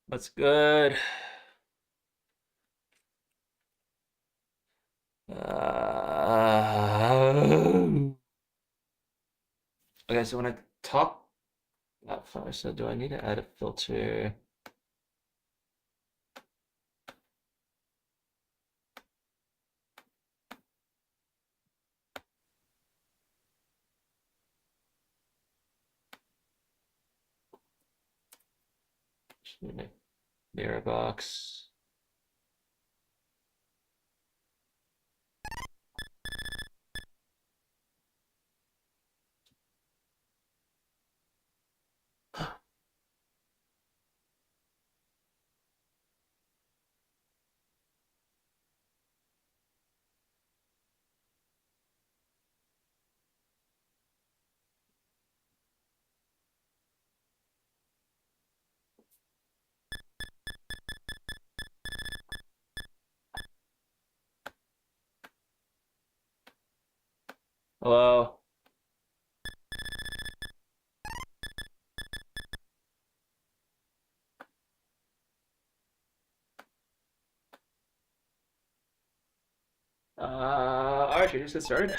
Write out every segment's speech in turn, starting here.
That's good. Okay, so when I talk that far, so do I need to add a filter? Mirror box. Hello. Alright, should we just get started?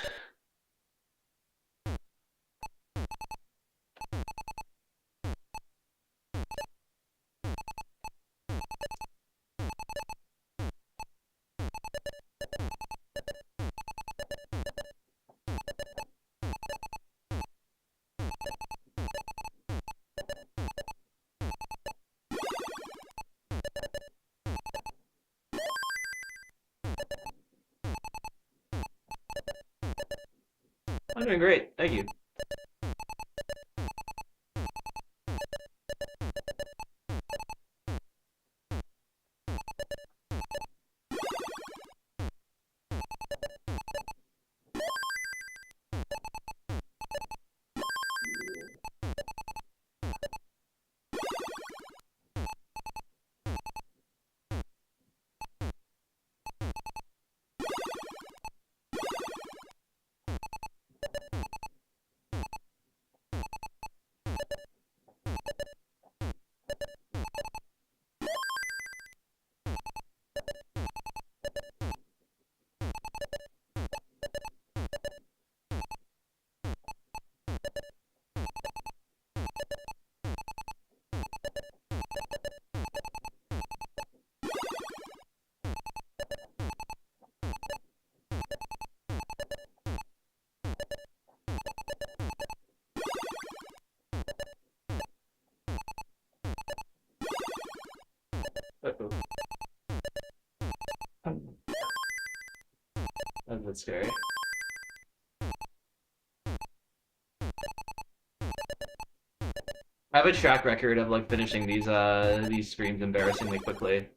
I'm doing great, thank you. Uh-oh. That's a bit scary. I have a track record of like finishing these streams embarrassingly quickly.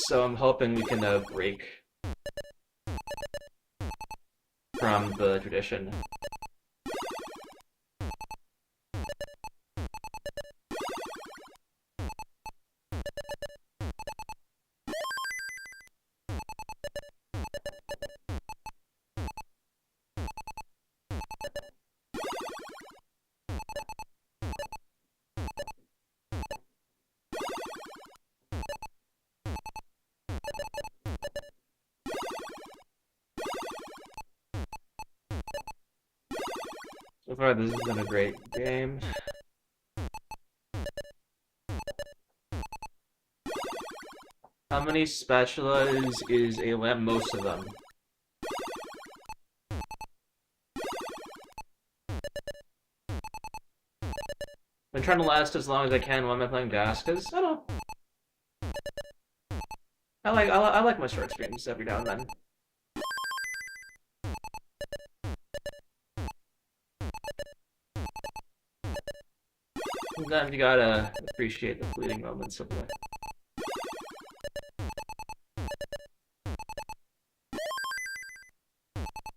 So I'm hoping we can break from the tradition. So far, this has been a great game. How many spatulas is a lamp? Most of them. I'm trying to last as long as I can while I'm playing Gas, because I don't know. I like my short streams every now and then. Sometimes you gotta appreciate the fleeting moments of life.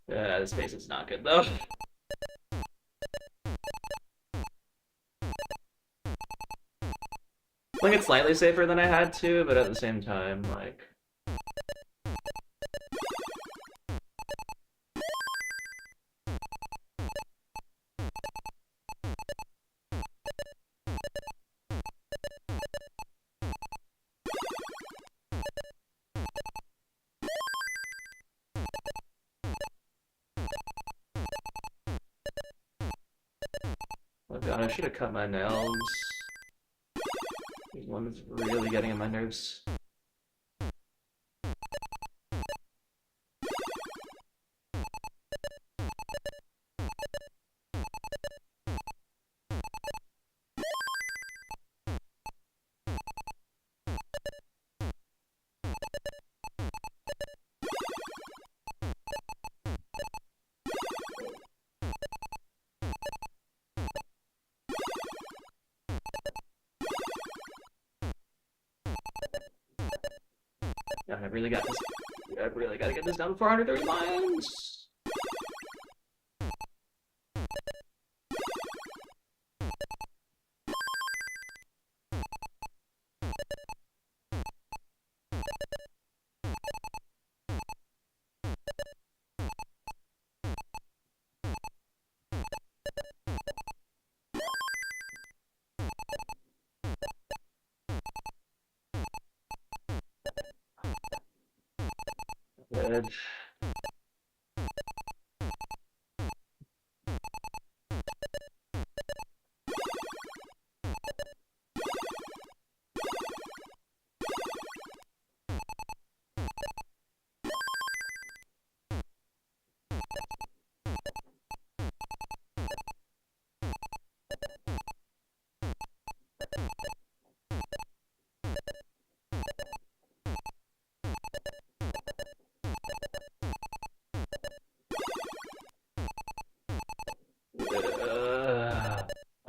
The space is not good though. I think it's slightly safer than I had to, but at the same time, like... God, I should have cut my nails. This one is really getting on my nerves. I really got this. I really gotta get this down to 430 lines. Good.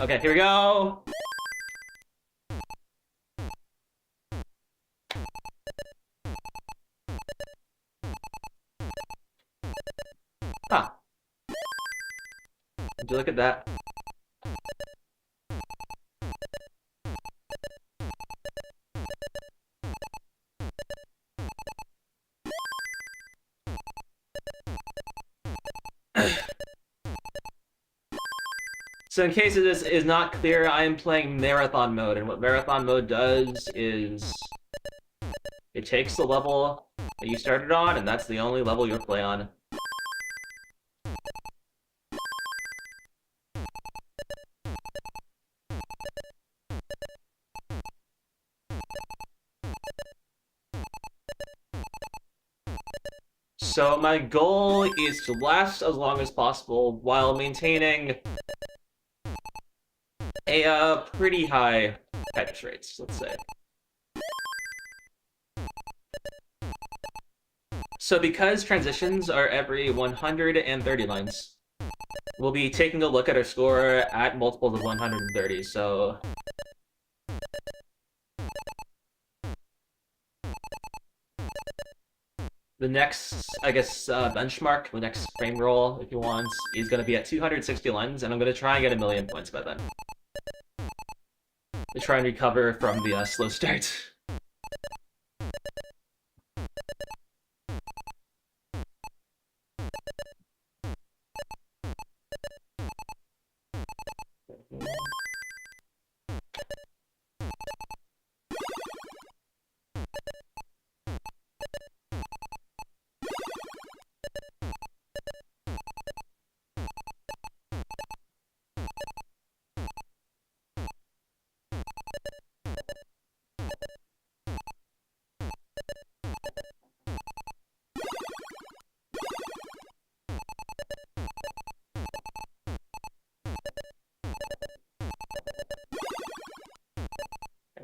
Okay, here we go. Huh. Would you look at that? So in case this is not clear, I am playing Marathon mode, and what Marathon mode does is it takes the level that you started on, and that's the only level you'll play on. So my goal is to last as long as possible while maintaining a pretty high catch rates, let's say. So because transitions are every 130 lines, we'll be taking a look at our score at multiples of 130, so... The next, I guess, benchmark, the next frame roll, if you want, is going to be at 260 lines, and I'm going to try and get 1,000,000 points by then. To try and recover from the slow start.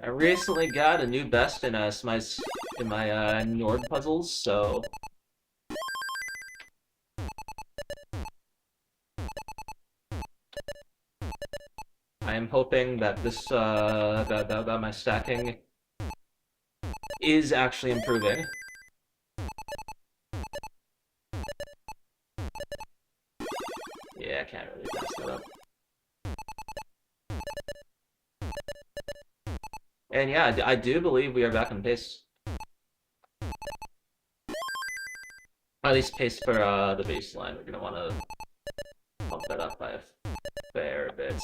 I recently got a new best in my Nord puzzles, so I am hoping that this that my stacking is actually improving. Yeah, I can't really pass that up. And yeah, I do believe we are back on pace. At least pace for the baseline. We're gonna want to bump that up by a fair bit.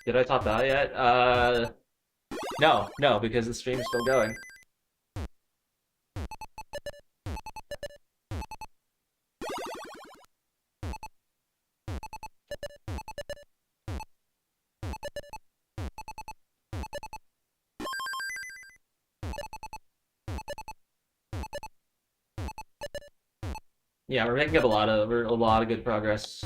Did I top that yet? No, because the stream's still going. Yeah, we're making up a lot of good progress.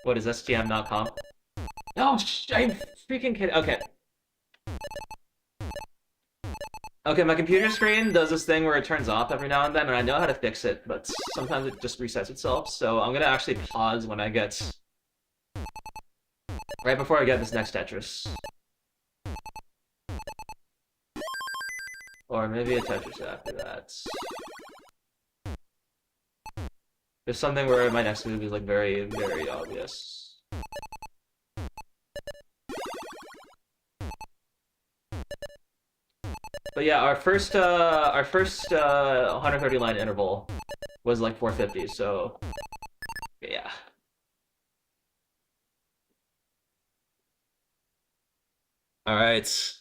What is STM not comp? Oh, I'm freaking kidding. Okay. Okay, my computer screen does this thing where it turns off every now and then, and I know how to fix it, but sometimes it just resets itself, so I'm gonna actually pause when I get... right before I get this next Tetris. Or maybe a Tetris after that. There's something where my next move is, like, very, very obvious. But yeah, our first 130 line interval was like 450, so yeah. All right.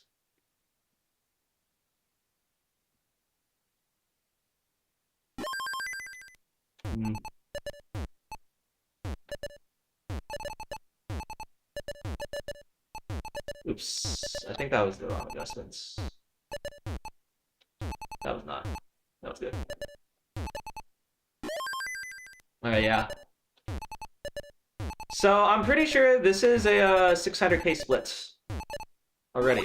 Oops, I think that was the wrong adjustments. That was not. That was good. Alright, yeah. So I'm pretty sure this is a 600k split already,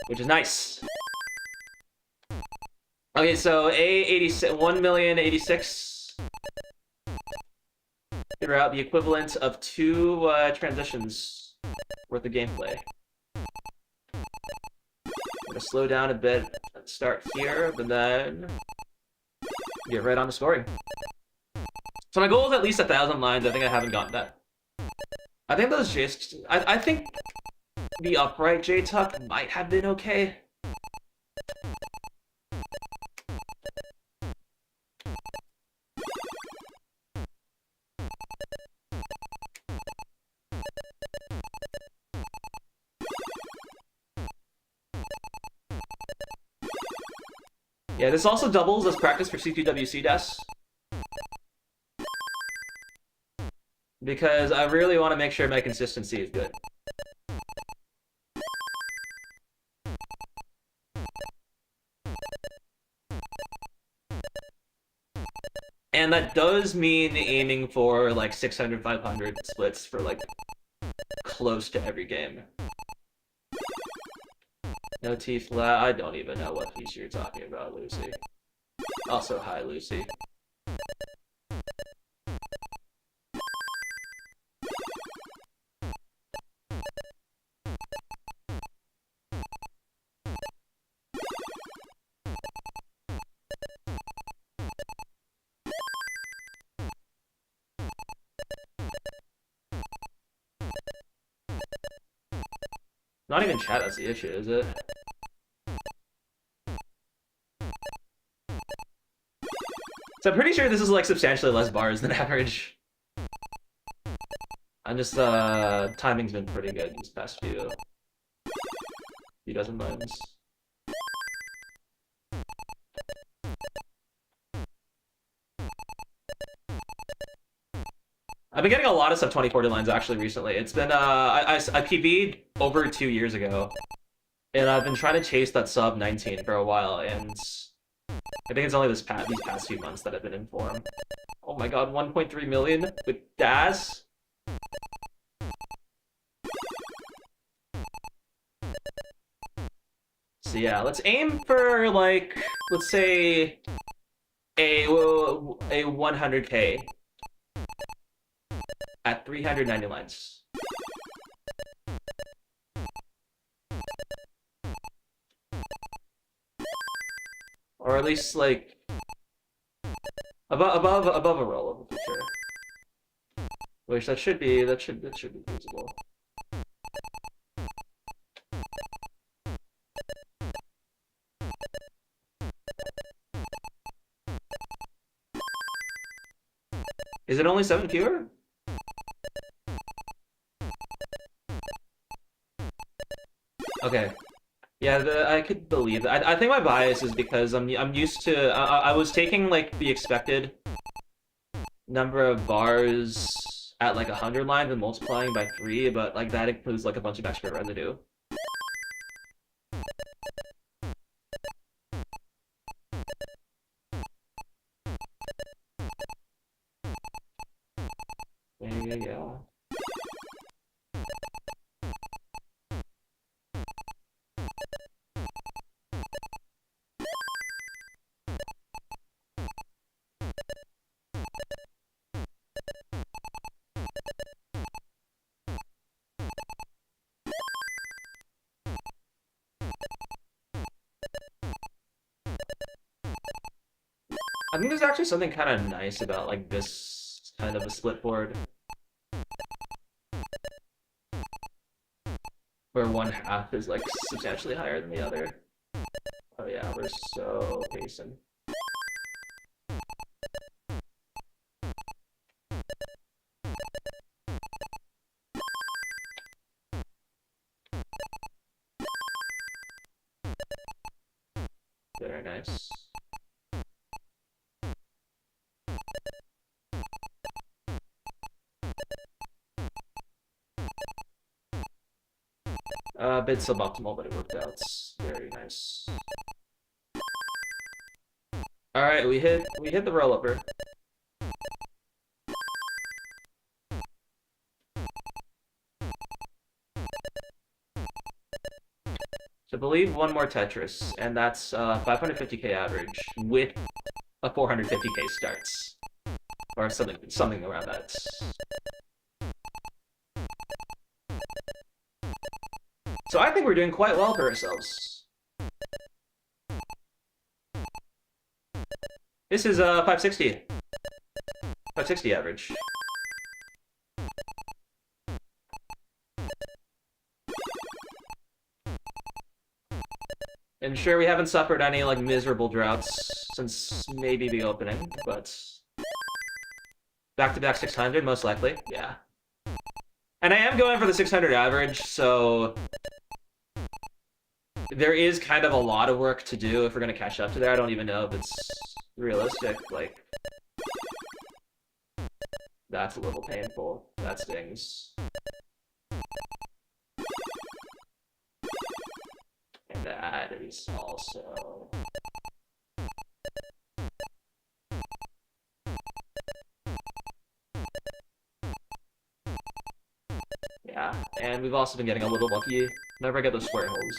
which is nice. Okay, so A86, 1,086 figure out the equivalent of 2 transitions worth of gameplay. I'm gonna slow down a bit and start here, but then get right on to scoring. So my goal is at least 1,000 lines. I think I haven't gotten that. I think those J's... I think the upright J-Tuck might have been okay. Yeah, this also doubles as practice for C2WC Des. Because I really want to make sure my consistency is good. And that does mean aiming for like 600, 500 splits for like close to every game. No T flat. I don't even know what piece you're talking about, Lucy. Also, hi, Lucy. Not even chat, that's the issue, is it? So I'm pretty sure this is like substantially less bars than average. I'm just, timing's been pretty good these past few dozen lines. I've been getting a lot of sub 2040 lines actually recently. It's been, I PB'd over 2 years ago. And I've been trying to chase that sub 19 for a while, and I think it's only these past few months that I've been in form. Oh my god, 1.3 million with DAS? So yeah, let's aim for, like, let's say a 100k at 390 lines. Or at least, like, above a roll for sure. Which that should be feasible. Is it only 7 fewer? Okay. Yeah, I could believe that. I think my bias is because I'm used to I was taking like the expected number of bars at like 100 lines and multiplying by 3, but like that includes like a bunch of extra residue. Yeah. I think there's actually something kind of nice about like this kind of a split board, where one half is like substantially higher than the other. Oh yeah, we're so pacing. Very nice. Bit suboptimal, but it worked out. Very nice. All right, we hit the rollover. So I believe one more Tetris, and that's 550k average with a 450k starts, or something around that. So I think we're doing quite well for ourselves. This is 560. 560 average. And sure, we haven't suffered any like miserable droughts since maybe the opening, but back-to-back 600 most likely, yeah. And I am going for the 600 average, so there is kind of a lot of work to do if we're gonna catch up to there. I don't even know if it's realistic. Like, that's a little painful. That stings. And that is also... Yeah, and we've also been getting a little lucky. Whenever I get those square holes.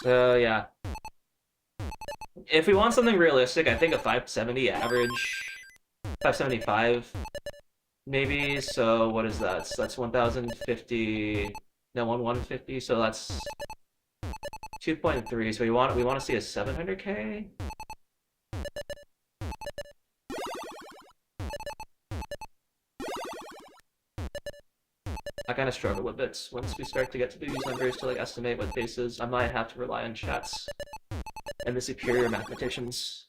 So, yeah. If we want something realistic, I think a 570 average, 575 maybe. So what is that? So that's 1,050, no, 150. So that's 2.3. So we want to see a 700k. I kind of struggle with it once we start to get to these numbers to like estimate what pace is. I might have to rely on chats and the superior mathematicians.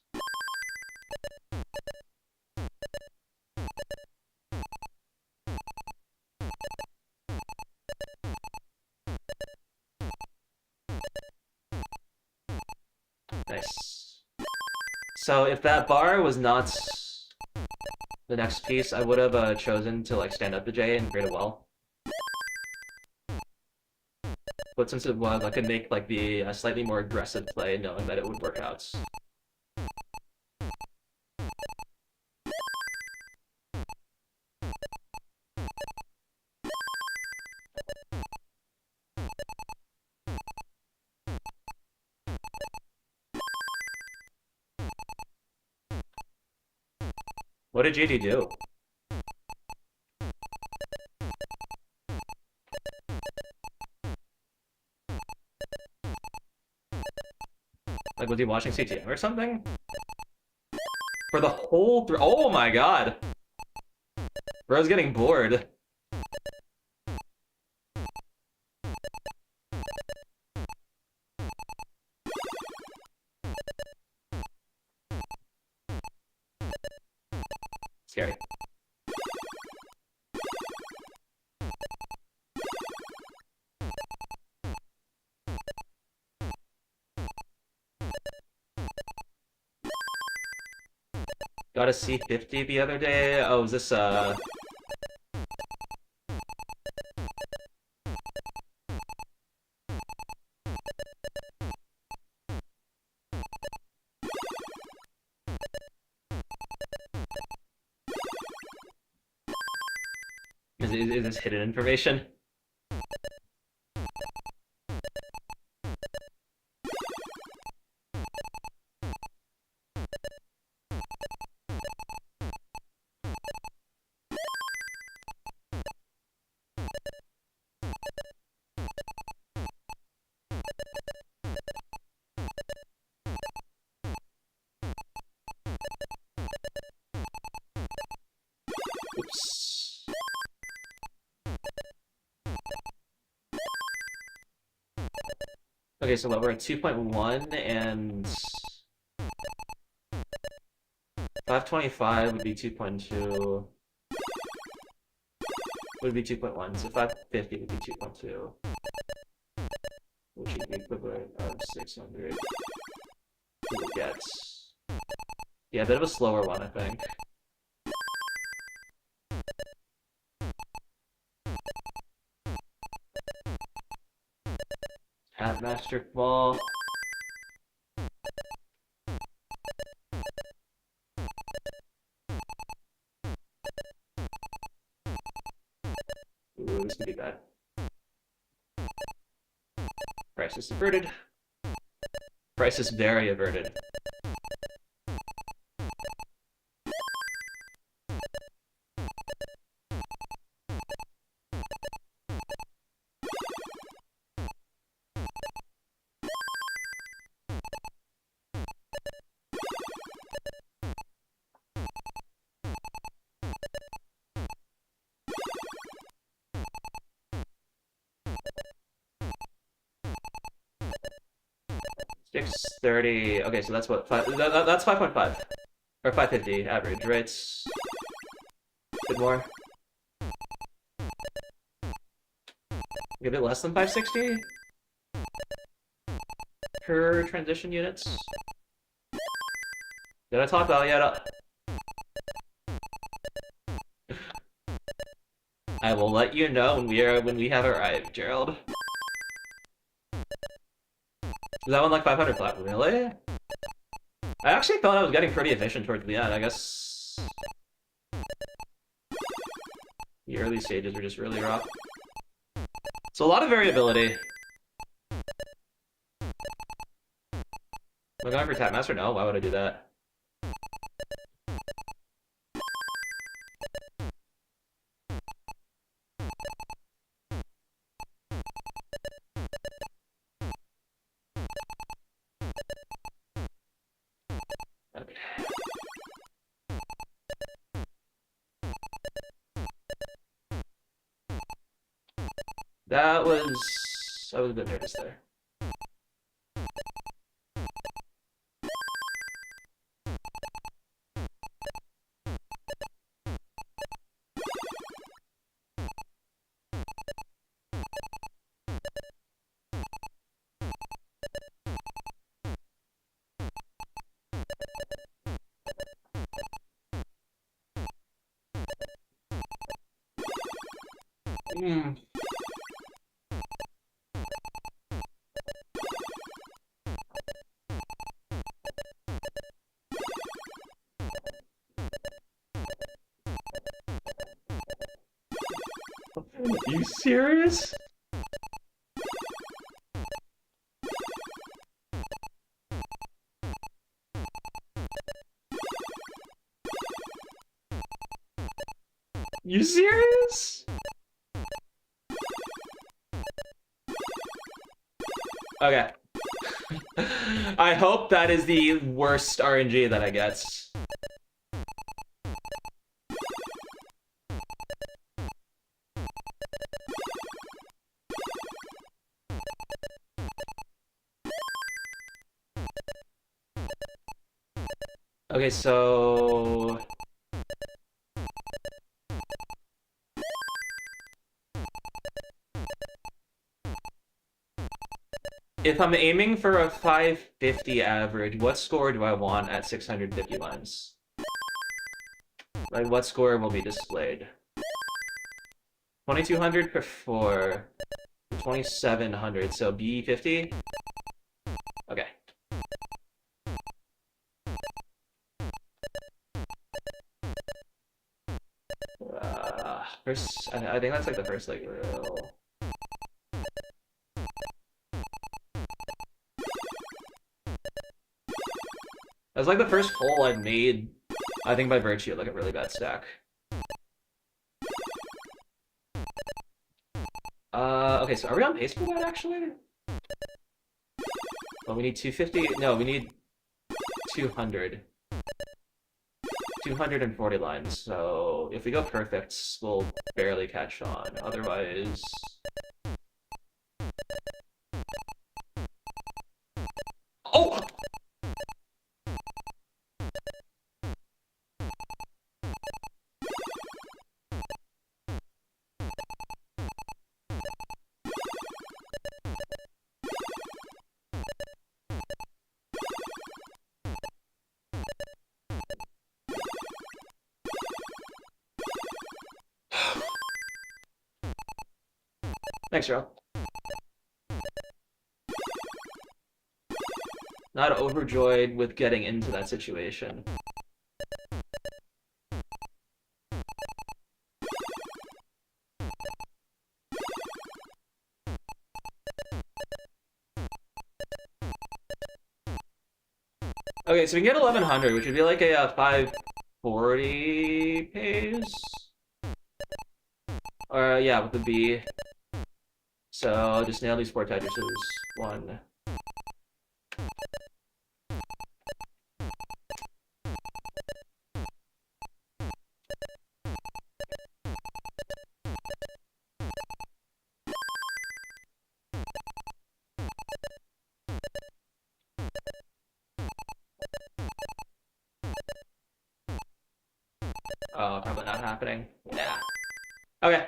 Nice. So if that bar was not the next piece, I would have chosen to like stand up the J and create a well. But since it was, I could make like the slightly more aggressive play, knowing that it would work out. What did JD do? Like, was he watching CTM or something? For the whole oh my god! Bro's getting bored. Scary. Got a C50 the other day. Oh, is this is this hidden information? Oops. Okay, so we're at 2.1 and 525 would be 2.2. Would be 2.1, so 550 would be 2.2. Which would be equivalent of 600. We would get... Yeah, a bit of a slower one, I think. Hat Master Ball. Ooh, this could be bad. Crisis averted. Crisis very averted. Six 30. Okay, so that's what that's 5.5 or 550 average, right? A bit more. A bit less than 560 per transition units. Did I talk about yet? I will let you know when we have arrived, Gerald. Is that one like 500 flat? Really? I actually thought I was getting pretty efficient towards the end. I guess the early stages were just really rough. So a lot of variability. Am I going for Tap Master? No, why would I do that? Okay. I was a bit nervous there. Hmm. Are you serious? You serious? Okay. I hope that is the worst RNG that I get. Okay, so... if I'm aiming for a 550 average, what score do I want at 650 lines? Like, what score will be displayed? 2200 per 4. 2700, so B50? Okay. First, I think that's like the first, like, real... That's like the first hole I've made, I think by virtue of like a really bad stack. Okay, so are we on pace for that, actually? Well, we need 250. No, we need 200. 240 lines, so if we go perfect, we'll barely catch on. Otherwise... Oh! Thanks, Joe. Not overjoyed with getting into that situation. Okay, so we can get 1100, which would be like a 540 pace. Or yeah, with the B. So I'll just nail these 4 Tetris's. 1. Oh, probably not happening. Yeah. Okay.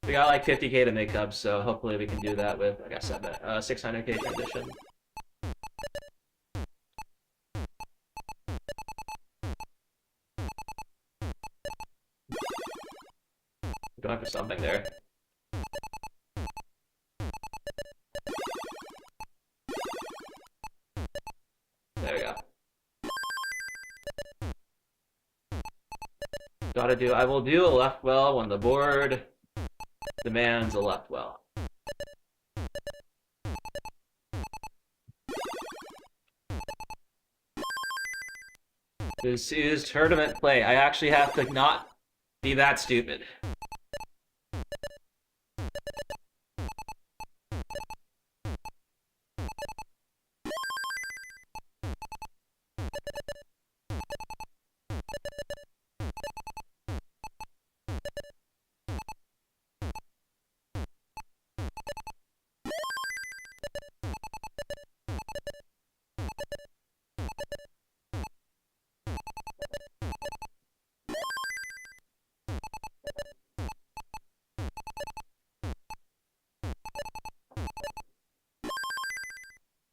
We got like 50k to make up, so hopefully we can do that with, like I said, 600k transition. Going for something there. There we go. I will do a left well when the board demands a left well. This is tournament play. I actually have to not be that stupid.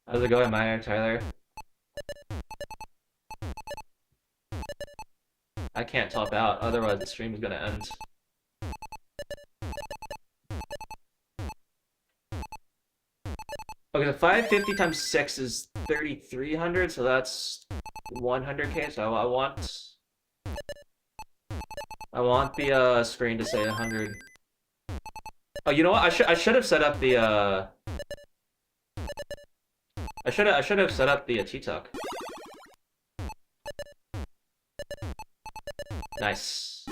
How's it going, Meyer, Tyler? I can't top out, otherwise the stream is gonna end. Okay, the 550 times 6 is 3,300, so that's 100k, so I want the screen to say 100. Oh, you know what? I should have set up the I should have set up the T-Tuck. Nice.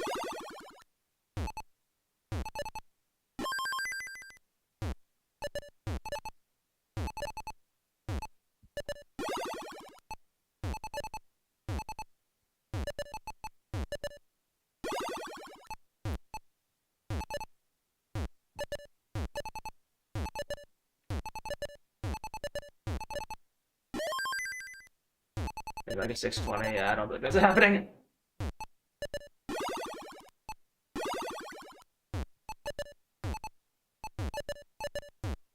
Like a 620, yeah, I don't think that's happening.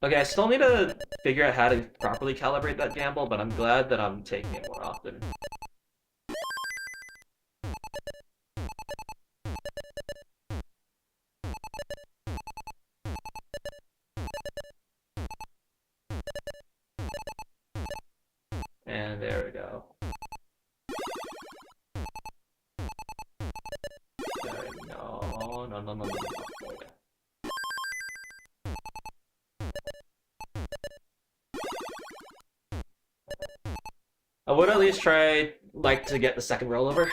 Okay, I still need to figure out how to properly calibrate that gamble, but I'm glad that I'm taking it more often. And there we go. No. Okay. I would at least try, like, to get the second rollover.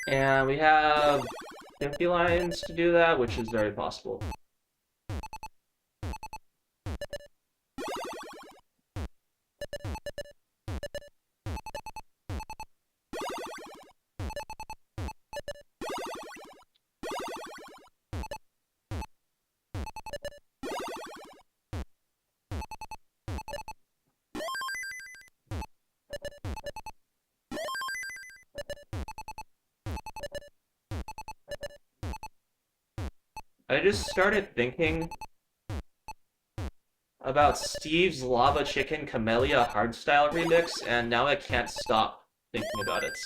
And we have 50 lines to do that, which is very possible. I just started thinking about Steve's Lava Chicken Camellia Hardstyle remix, and now I can't stop thinking about it.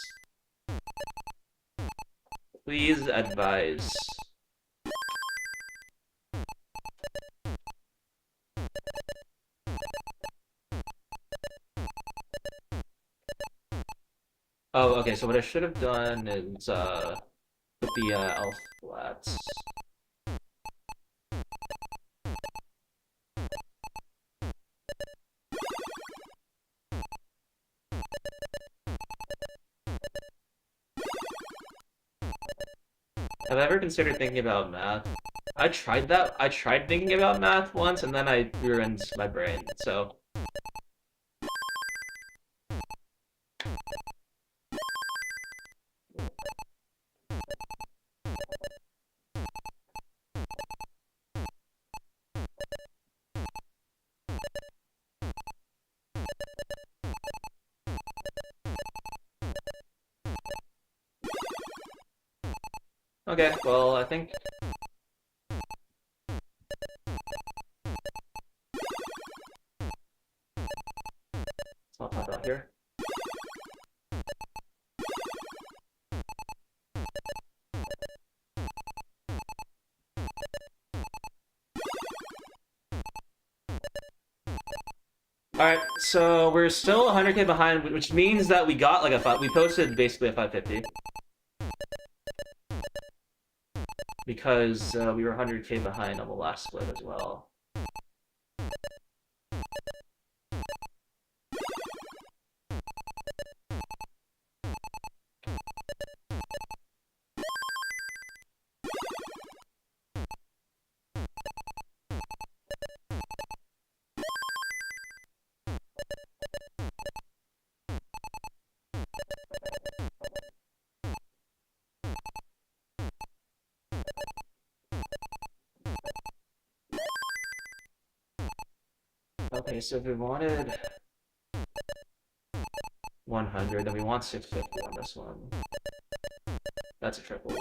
Please advise. Oh, okay, so what I should have done is, put the, L flats. Have I ever considered thinking about math? I tried that. I tried thinking about math once, and then I ruined my brain, so... Okay, well, I think... Let's not talk about here. Alright, so we're still 100k behind, which means that we got like we posted basically a 550. Because we were 100k behind on the last split as well. Okay, so if we wanted 100, then we want 650 on this one. That's a triple.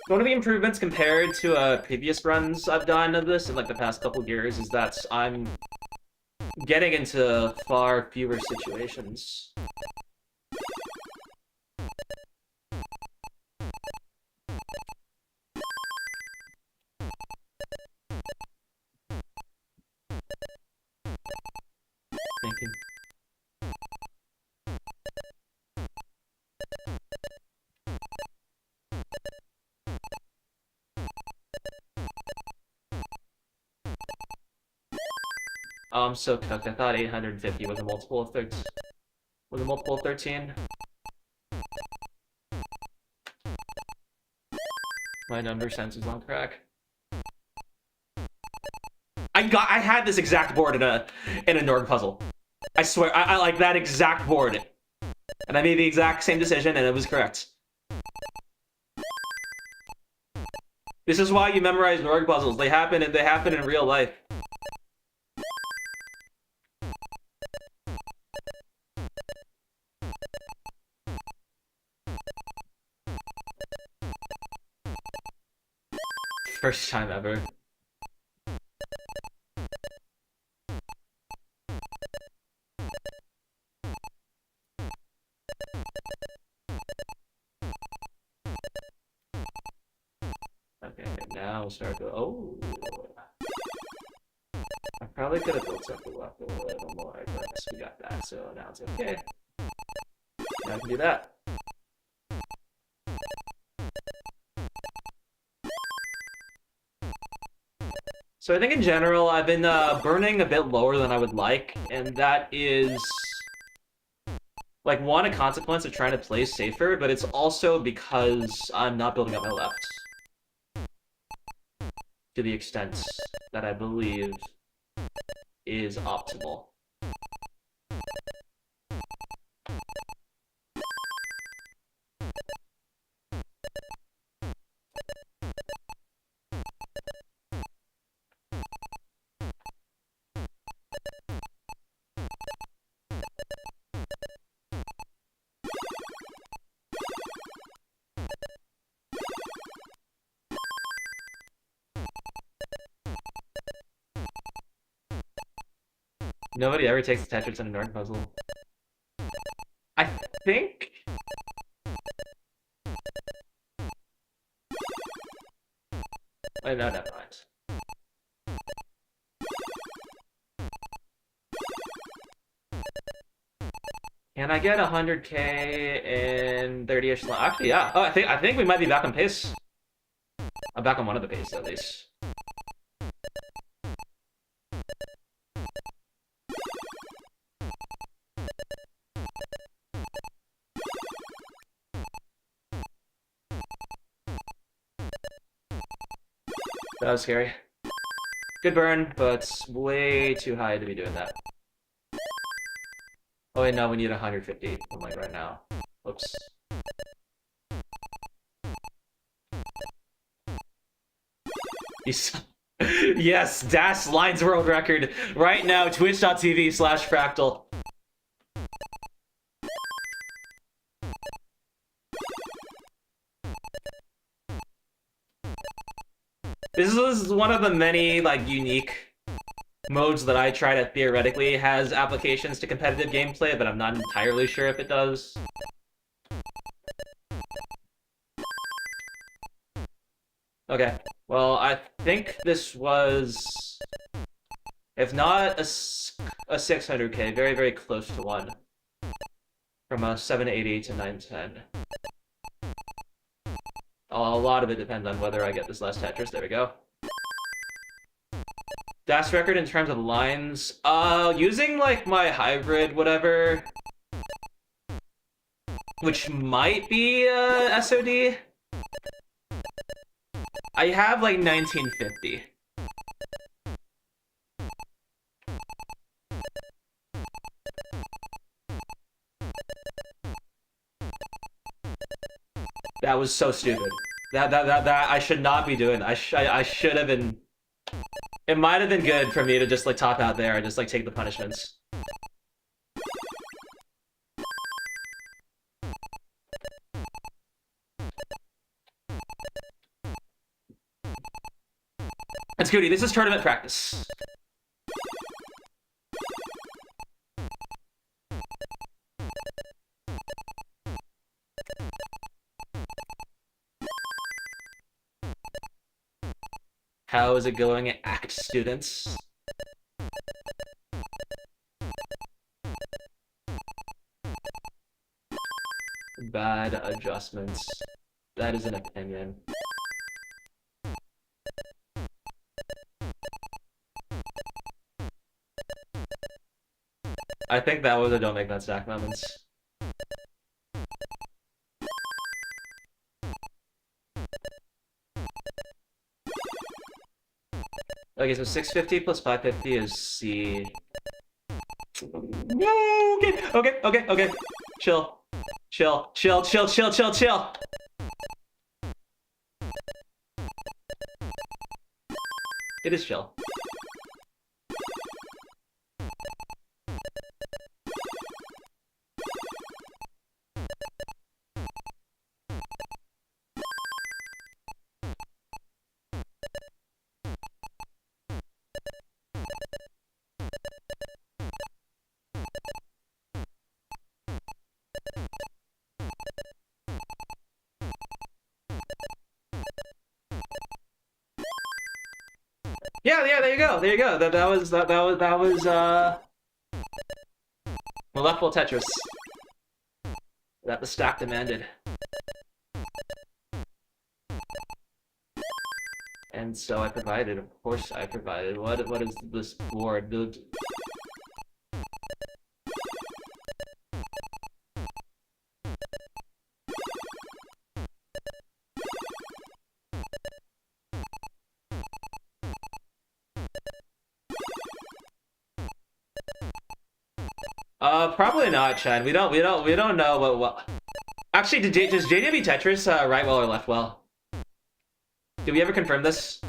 One of the improvements compared to previous runs I've done of this in like the past couple years is that I'm getting into far fewer situations. Thinking. Oh, I'm so cooked. I thought 850 was a multiple of 13. Was a multiple of 13? My number sense is on crack. I had this exact board in a Norg puzzle. I swear, I like that exact board. And I made the exact same decision and it was correct. This is why you memorize Norg puzzles. They happen in real life. First time ever. Okay, now we'll start to. Oh. I probably could have built something left a little more, but we got that, so now it's okay. Now I can do that. So I think in general, I've been burning a bit lower than I would like, and that is, like, one, a consequence of trying to play safer, but it's also because I'm not building up my left to the extent that I believe is optimal. Nobody ever takes the Tetris in a Norg puzzle. I think... Wait, no, never mind. Can I get 100k in 30-ish? Actually, yeah. Oh, I think we might be back on pace. I'm back on one of the paces, at least. That was scary. Good burn, but way too high to be doing that. Oh wait, no, we need 150. I'm like right now. Oops. Yes, Das Lines world record right now. Twitch.tv/Fractal. This is one of the many, like, unique modes that I try to theoretically has applications to competitive gameplay, but I'm not entirely sure if it does. Okay, well, I think this was, if not a 600k, very, very close to one. From a 780 to 910. A lot of it depends on whether I get this last Tetris. There we go. Das record in terms of lines, using like my hybrid whatever, which might be SOD. I have like 1950. That was so stupid. That I should not be doing. I should have been. It might have been good for me to just like top out there and just like take the punishments. That's Goody. This is tournament practice. How is it going, ACT students? Bad adjustments. That is an opinion. I think that was a don't make that stack moments. Okay, so 650 plus 550 is C. No, okay. Chill. Chill. It is chill. Yeah, there you go. That was Molecular Tetris. That the stack demanded. And so I provided, of course I provided. What is this board? Probably not, Chen. We don't know what. Actually, does JW Tetris right well or left well? Did we ever confirm this?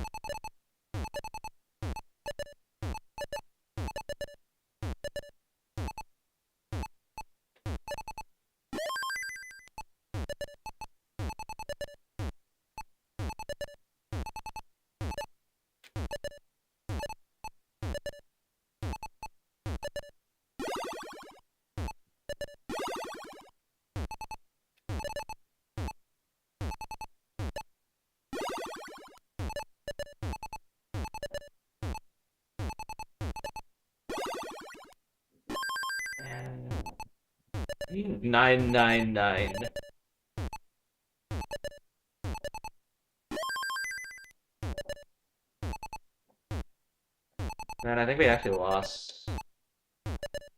And 999. Man, I think we actually lost.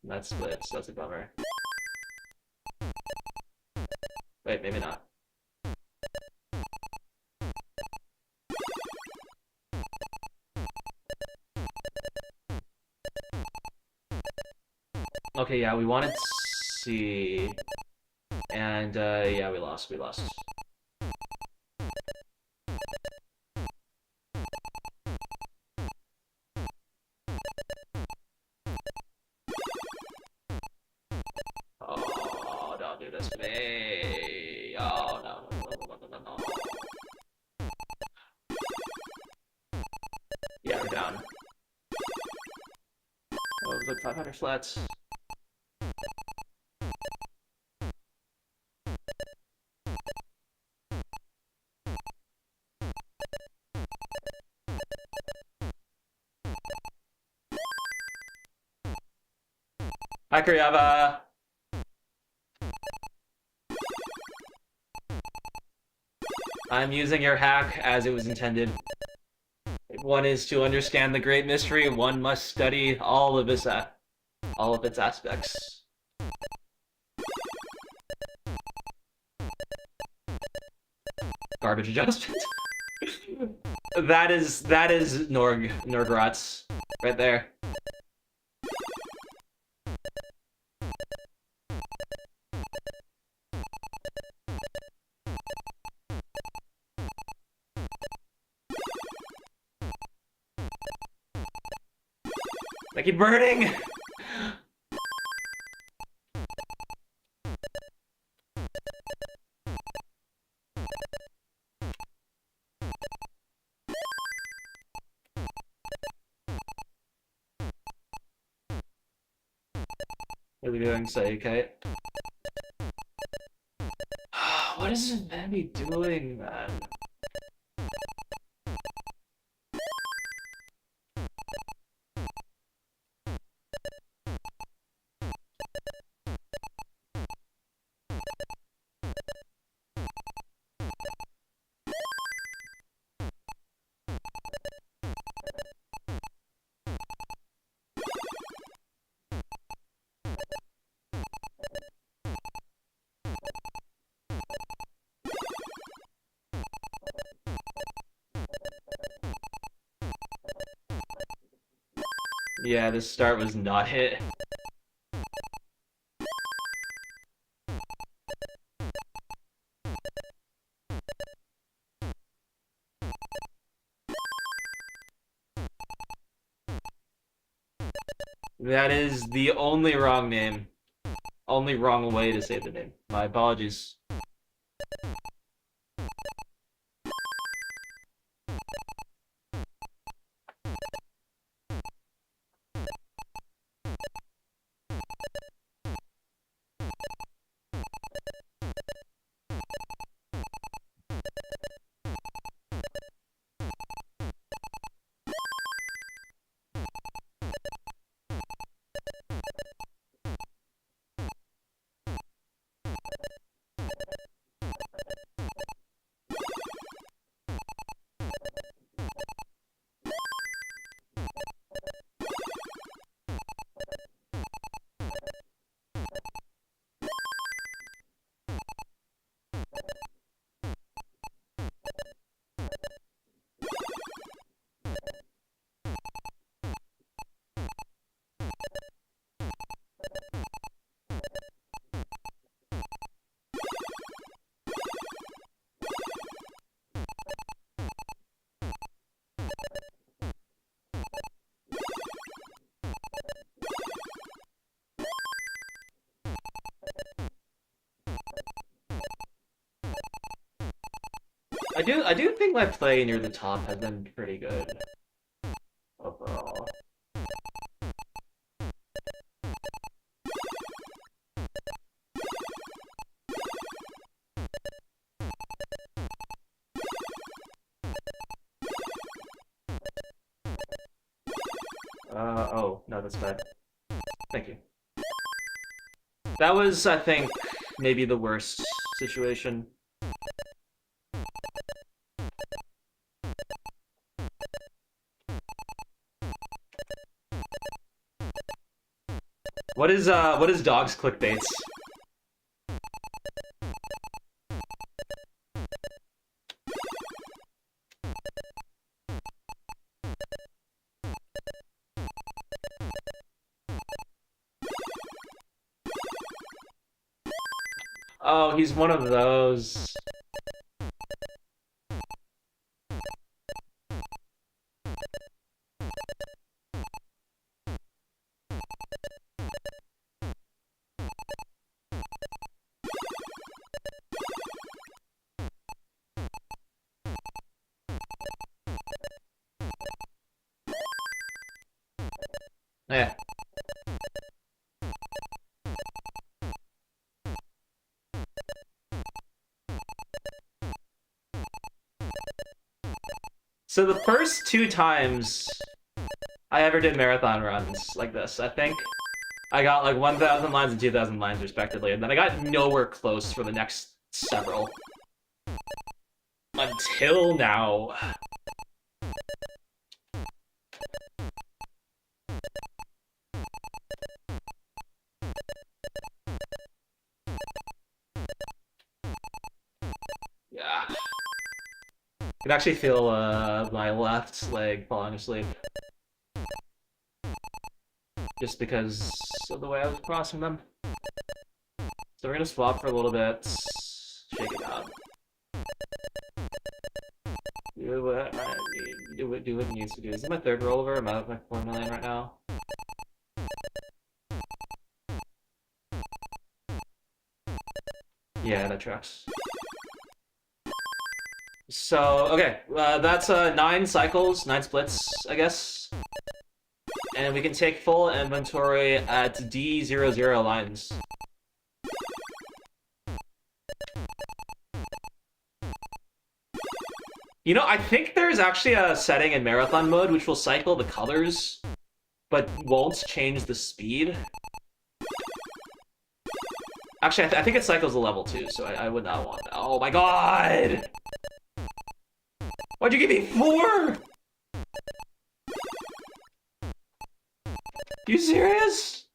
That splits. That's a bummer. Wait, maybe not. Okay, yeah, we wanted C. And, yeah, we lost. Oh, don't do this to me. Oh, no. Yeah, we're down. Oh, it was like 500 flats. Hi, Kuryava. I'm using your hack as it was intended. If one is to understand the great mystery, one must study all of its aspects. Garbage adjustment. that is Norgrats right there. I keep burning! What are we doing, say, Kate? What is this Mammy doing, man? Yeah, this start was not hit. That is the only wrong name. Only wrong way to say the name. My apologies. I do think my play near the top has been pretty good overall. Oh, no, that's bad. Thank you. That was, I think, maybe the worst situation. What is dogs clickbaits? Oh, he's one of those. Yeah. So the first 2 times I ever did marathon runs like this, I think I got like 1,000 lines and 2,000 lines respectively, and then I got nowhere close for the next several. Until now. Yeah. I can actually feel my left leg falling asleep. Just because of the way I was crossing them. So we're gonna swap for a little bit. Shake it out. Do what it needs to do. Is it my third rollover? I'm out of my 4 million right now. Yeah, that tracks. So, okay, that's 9 cycles, 9 splits, I guess. And we can take full inventory at D00 lines. You know, I think there's actually a setting in marathon mode which will cycle the colors, but won't change the speed. Actually, I think it cycles the level too, so I would not want that. Oh my god! Why'd you give me 4? You serious?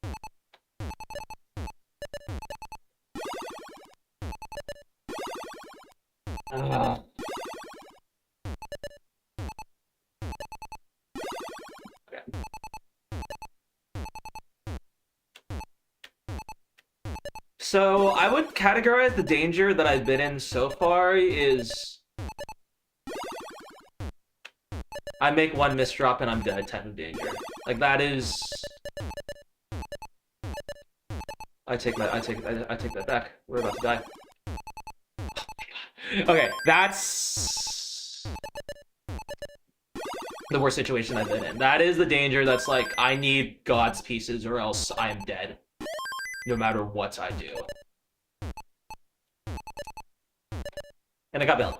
Okay. So I would categorize the danger that I've been in so far is I make one misdrop and I'm dead type of danger. Like that is I take that back. We're about to die. Okay, that's the worst situation I've been in. That is the danger that's like, I need God's pieces or else I am dead. No matter what I do. And I got bailed.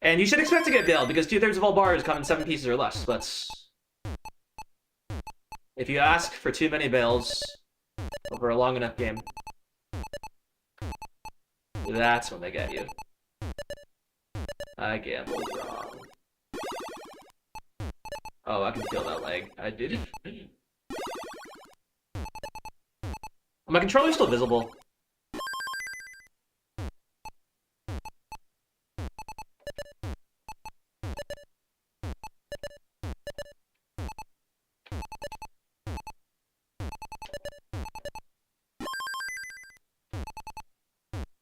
And you should expect to get bailed, because 2/3 of all bars come in 7 pieces or less, but if you ask for too many bails over a long enough game, that's when they get you. I gambled wrong. Oh, I can feel that lag. I did. My controller's still visible.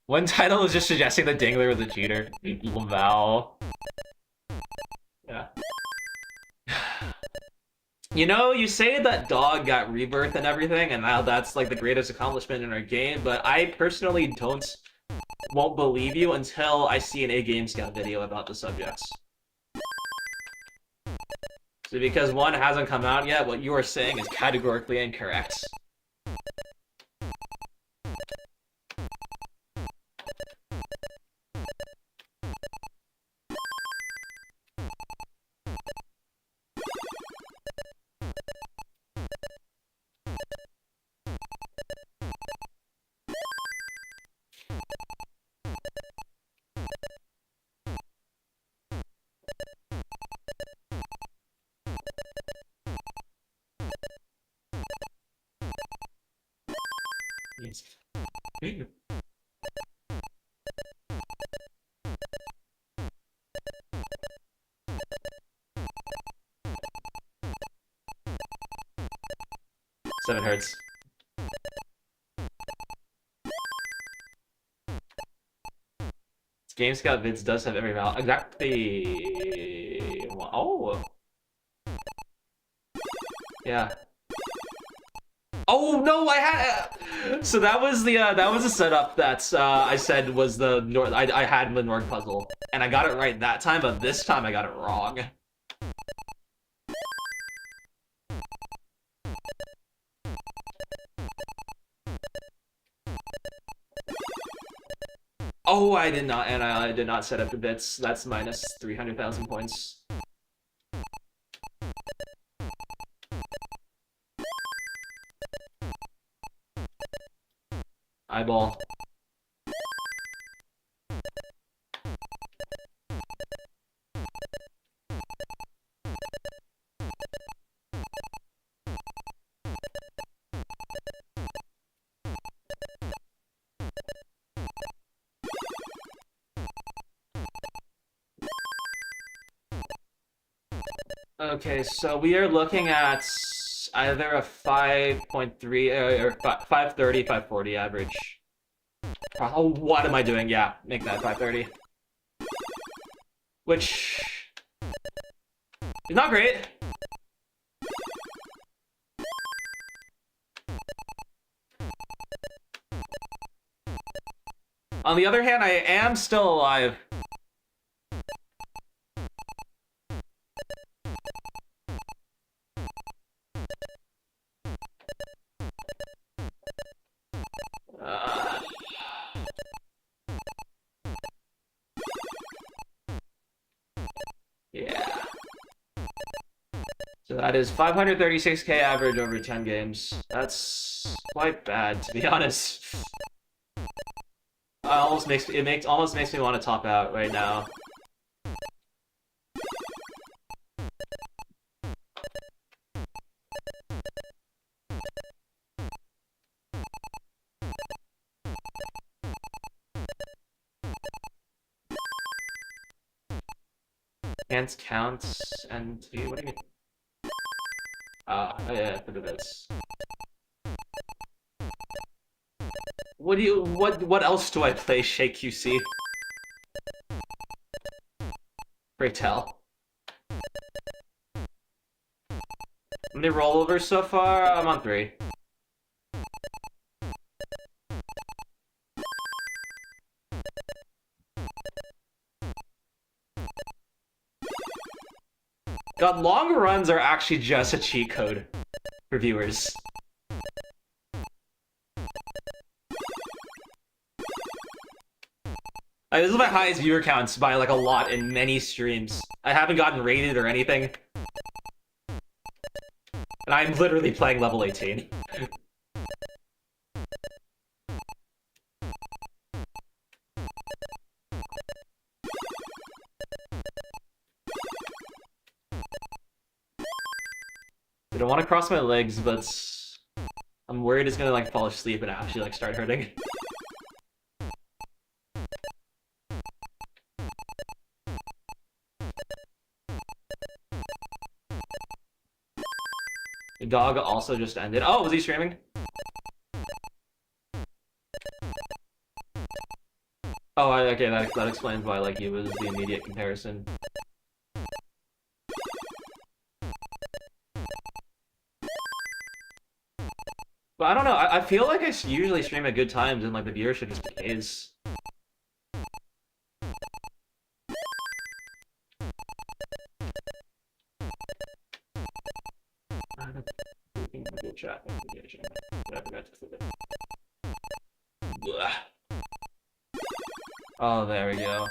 One title is just suggesting that Dangler was a cheater. Wow. Yeah. You know, you say that Dog got rebirth and everything, and now that's like the greatest accomplishment in our game, but I personally won't believe you until I see an A-Game-Scout video about the subjects. So because one hasn't come out yet, what you are saying is categorically incorrect. Yes. 7 hertz. Game Scout vids does have every value. Exactly. Oh. Yeah. Oh no, I had. So that was the setup that I said was the Nord. I had the Nord puzzle, and I got it right that time, but this time I got it wrong. Oh, I did not, and I did not set up the bits. That's minus 300,000 points. Eyeball. Okay, so we are looking at either a 5.3 or 530, 540 average. Oh, what am I doing? Yeah, make that 530. Which is not great. On the other hand, I am still alive. Yeah. So that is 536k average over 10 games. That's quite bad, to be honest. Almost makes me want to top out right now. Can't count and what do you mean? Oh yeah, look at this. What else do I play, Shake QC? Pray tell. How many rollovers so far? I'm on 3. God, long runs are actually just a cheat code for viewers. This is my highest viewer counts by like a lot in many streams. I haven't gotten rated or anything. And I'm literally playing level 18. I don't want to cross my legs, but I'm worried it's gonna like fall asleep and actually like start hurting. The dog also just ended. Oh, was he streaming? Oh, okay, that explains why like he was the immediate comparison. But I don't know, I feel like I usually stream at good times and like the viewership just decays. Oh, there we go.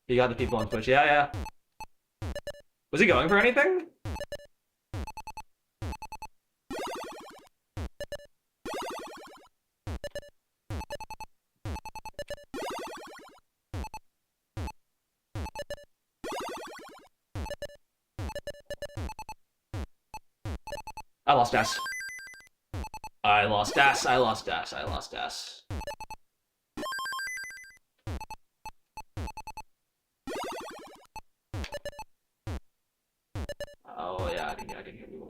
You got the people on Twitch. Yeah, yeah. Was he going for anything? I lost Das. I lost Das. I lost Das. I lost Das. Oh yeah, I can hear people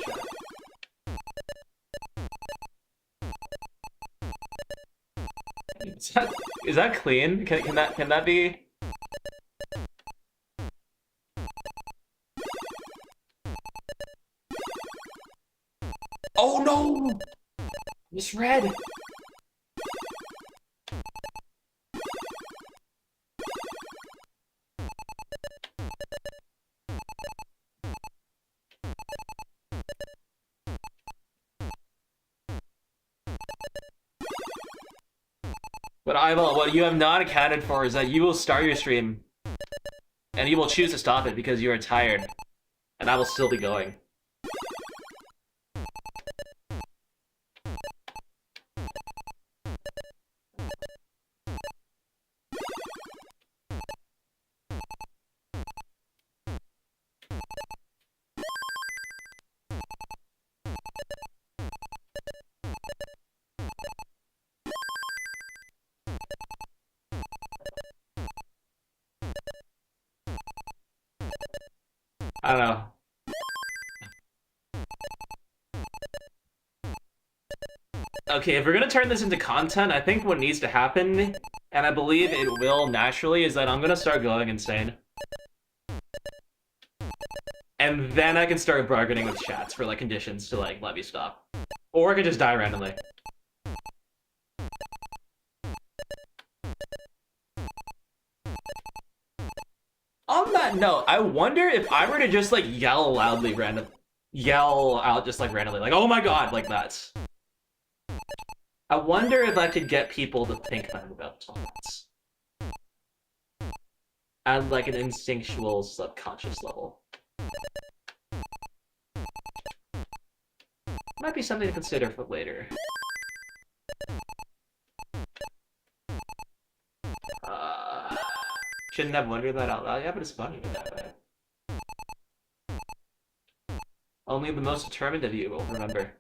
chat. Is that clean? Can that be? Oh no! Misread! But Ival, what you have not accounted for is that you will start your stream, and you will choose to stop it because you are tired, and I will still be going. I don't know. Okay, if we're gonna turn this into content, I think what needs to happen, and I believe it will naturally, is that I'm gonna start going insane. And then I can start bargaining with chats for like conditions to like let me stop. Or I could just die randomly. On that note, I wonder if I were to just like yell out just like randomly, like, oh my god, like that. I wonder if I could get people to think that I'm about toilets. At like an instinctual subconscious level. Might be something to consider for later. Shouldn't have wondered that out loud. Yeah, but it's funny that way. Only the most determined of you will remember.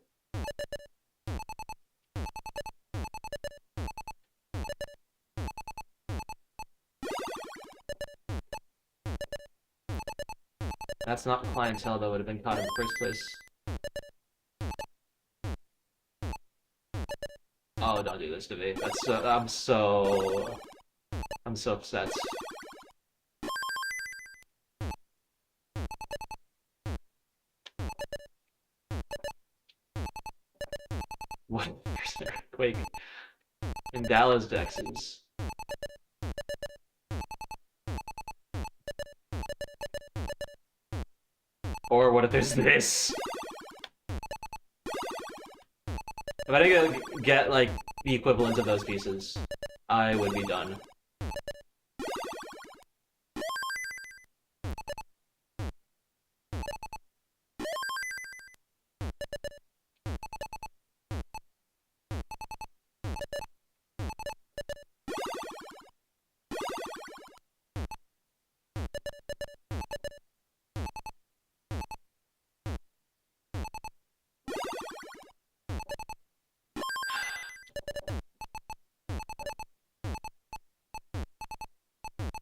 That's not the clientele that would have been caught in the first place. Oh, don't do this to me. That's so, I'm so upset. What? There's an earthquake in Dallas, Texas. Or what if there's this? If I didn't get, like, the equivalent of those pieces, I would be done.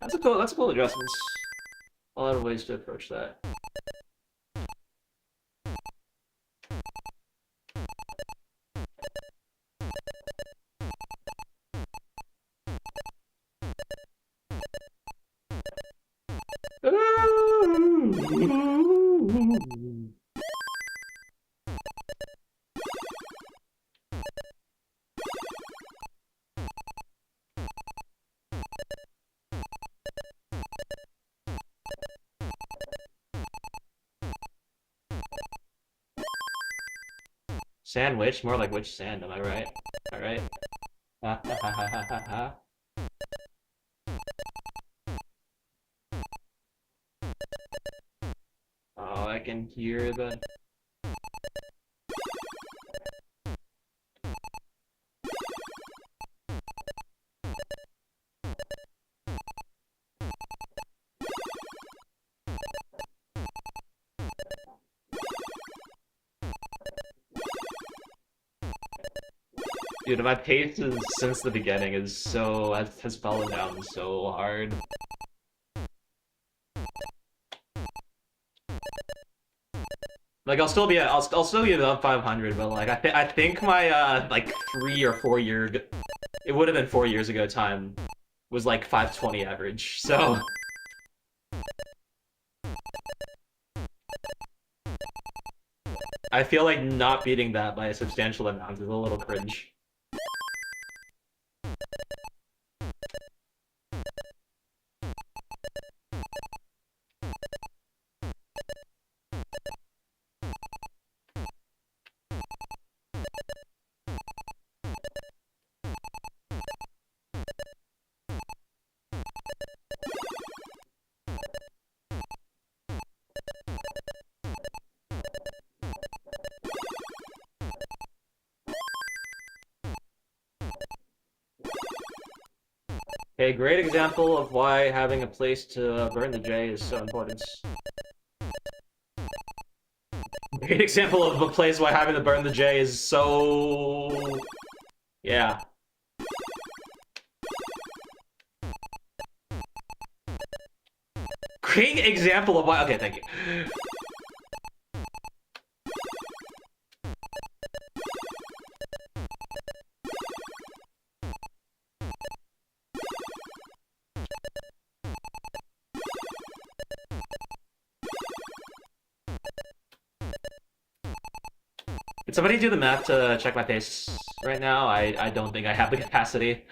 That's a cool adjustments. A lot of ways to approach that. Sandwich? More like which sand, am I right? Alright. Ha ha ha ha ha ha. Oh, I can hear the... Dude, my pace is, since the beginning is so... has fallen down so hard. Like, I'll still be above 500, but like, I think my, like, 3 or 4 year... It would have been 4 years ago time was like 520 average, so... I feel like not beating that by a substantial amount is a little cringe. A great example of why having a place to burn the J is so important. Great example of a place why having to burn the J is so... Yeah. Great example of why... Okay, thank you. Can somebody do the math to check my pace right now? I don't think I have the capacity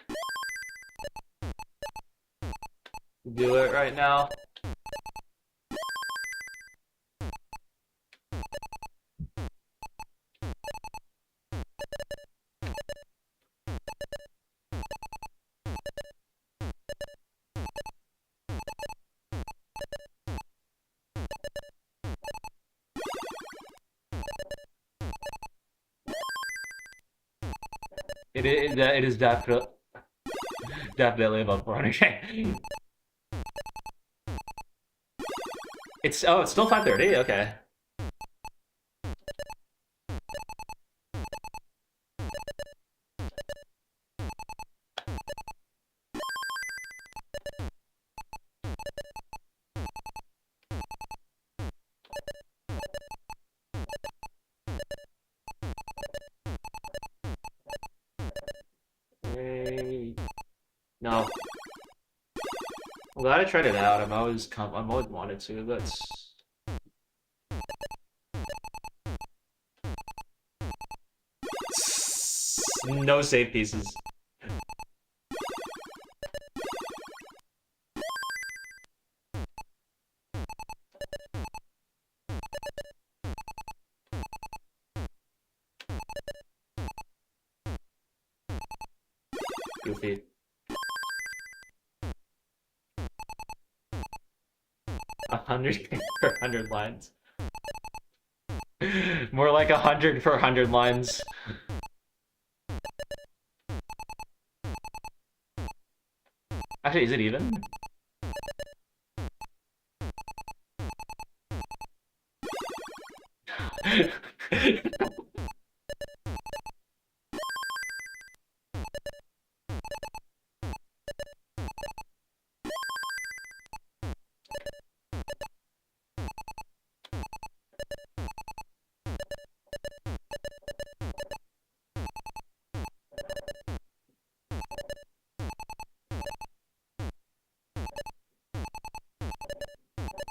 to do it right now. It is definitely above 400k. It's still 530. Okay. No. I'm glad I tried it out. I've always wanted to. That's no save pieces. Goofy. 100 per 100 lines. More like 100 per 100 lines. Actually, is it even?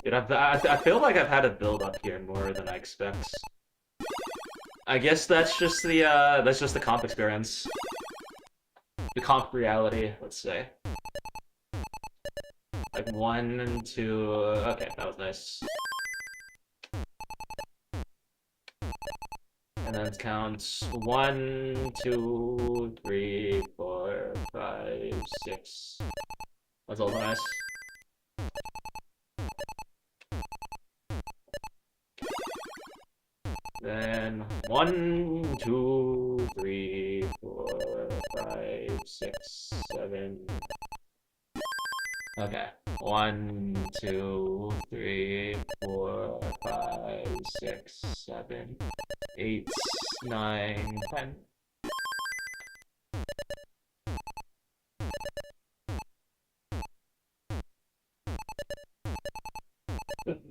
Dude, I feel like I've had a build up here more than I expect. I guess that's just the comp experience. The comp reality, let's say. Like 1, 2. Okay, that was nice. And then it counts 1, 2, 3, 4, 5, 6. That's also nice. Then 1, 2, 3, 4, 5, 6, 7. Okay. 1, 2, 3, 4, 5, 6, 7, 8, 9, 10.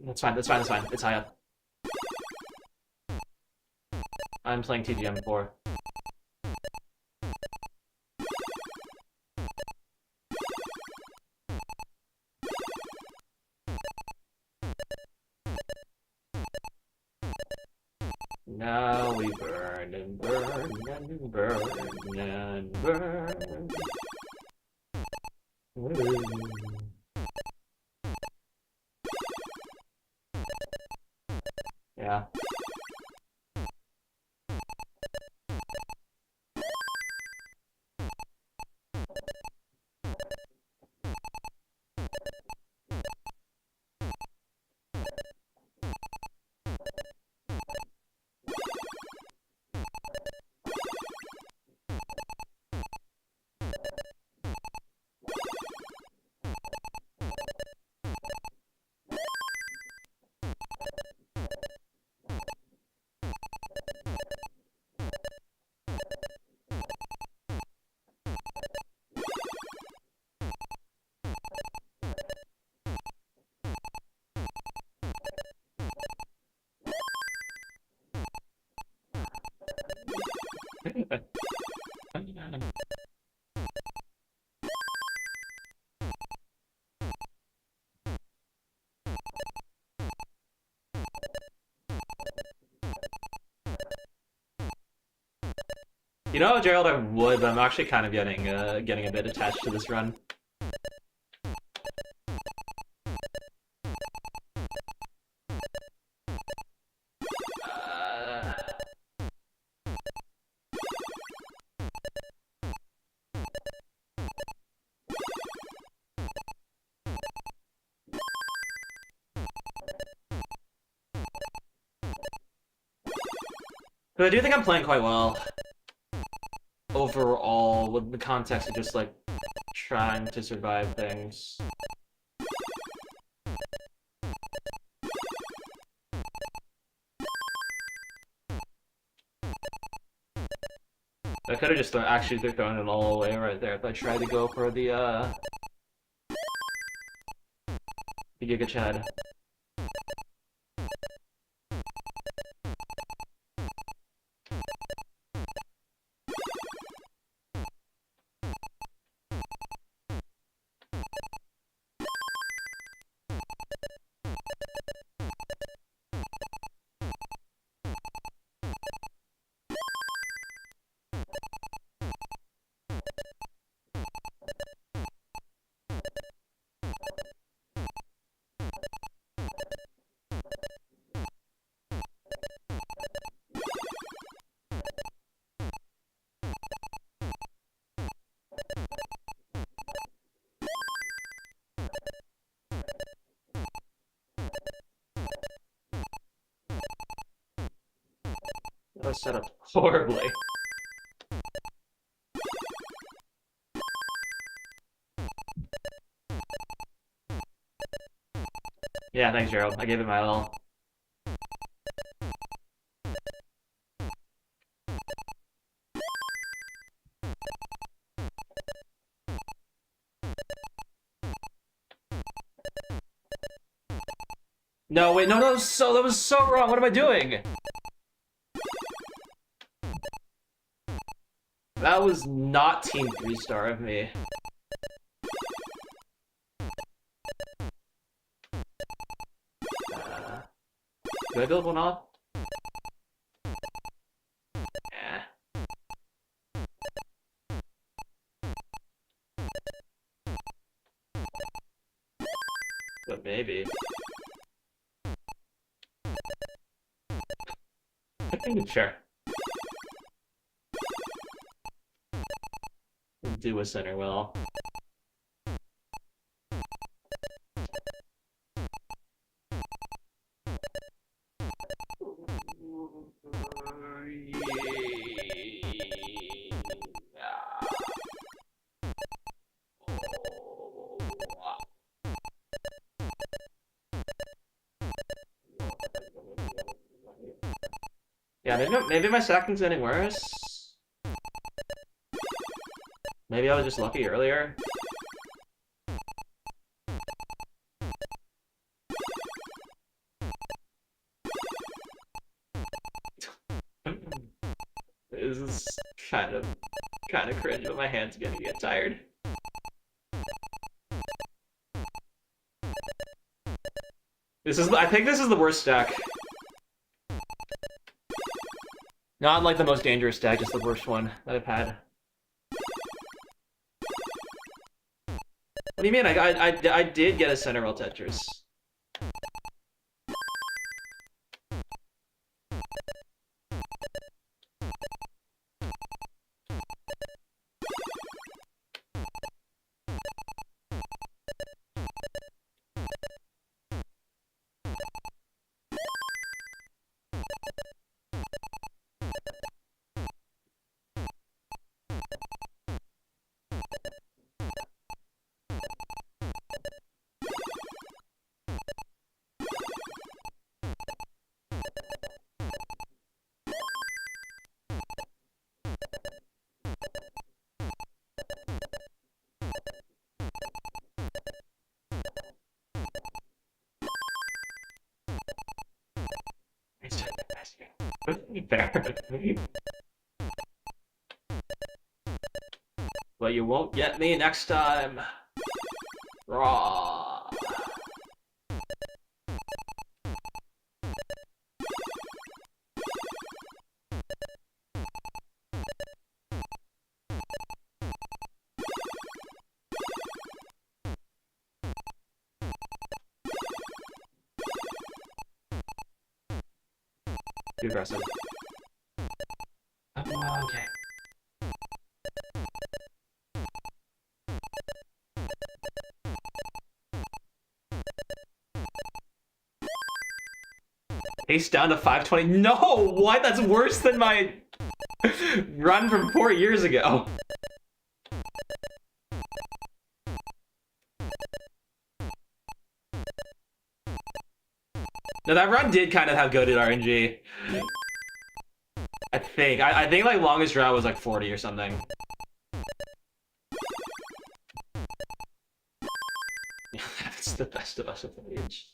That's fine, that's fine, that's fine. It's high up. I'm playing TGM4. Now we burn and burn and burn and burn. Yeah. You know, Gerald, I would, but I'm actually kind of getting a bit attached to this run. But I do think I'm playing quite well overall, with the context of just like trying to survive things. I could have just actually thrown it all away right there if I tried to go for the Giga Chad. That was set up horribly. Yeah, thanks, Gerald. I gave it my all. No, wait, no, that was so wrong. What am I doing? That was not Team 3-star of me. Do I build one off? Eh. But maybe. Sure. Do a center well. Yeah, maybe my stacking's getting worse. Maybe I was just lucky earlier. This is kind of cringe, but my hand's gonna get tired. I think this is the worst stack. Not like the most dangerous stack, just the worst one that I've had. What do you mean? I did get a center roll Tetris. Fair. But you won't get me next time. Raw. Too aggressive. Okay. Ace down to 520. No! What? That's worse than my run from 4 years ago. No, that run did kind of have goated RNG. I think. I think like longest route was like 40 or something. That's the best of us at the age.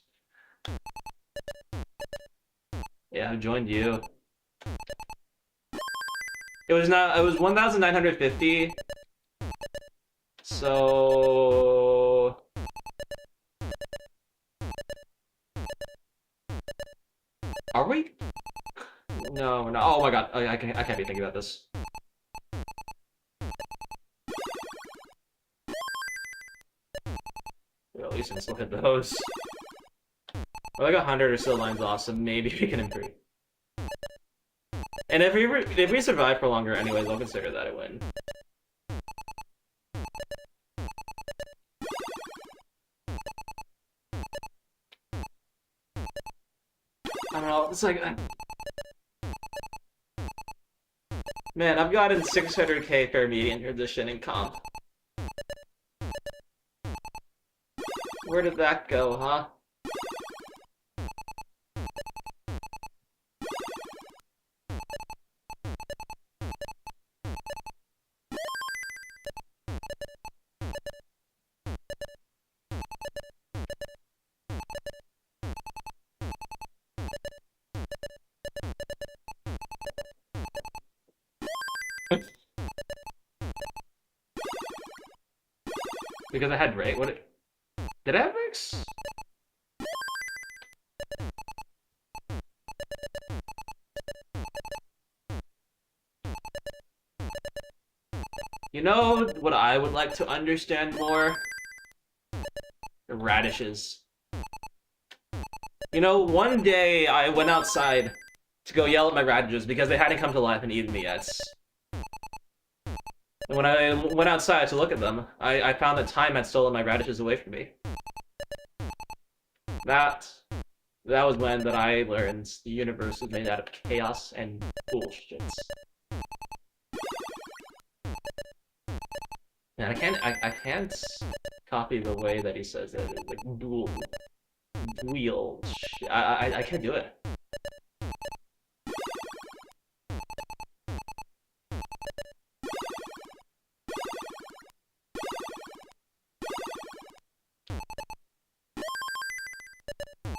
Yeah, I've joined you. It was 1,950. So are we? No, we're not. Oh my god, I can't be thinking about this. Well, at least I can still hit those. We're like 100 or so lines off, so maybe we can improve. And if we survive for longer anyways, I'll consider that a win. I don't know, it's like... Man, I've gotten 600k per median transition in comp. Where did that go, huh? Because I had Ray. Did I have Rex? You know what I would like to understand more? The radishes. You know, one day I went outside to go yell at my radishes because they hadn't come to life and eaten me yet. And when I went outside to look at them, I found that time had stolen my radishes away from me. That was when that I learned the universe was made out of chaos and bullshit. And I can't copy the way that he says it. It's like dual. I can't do it.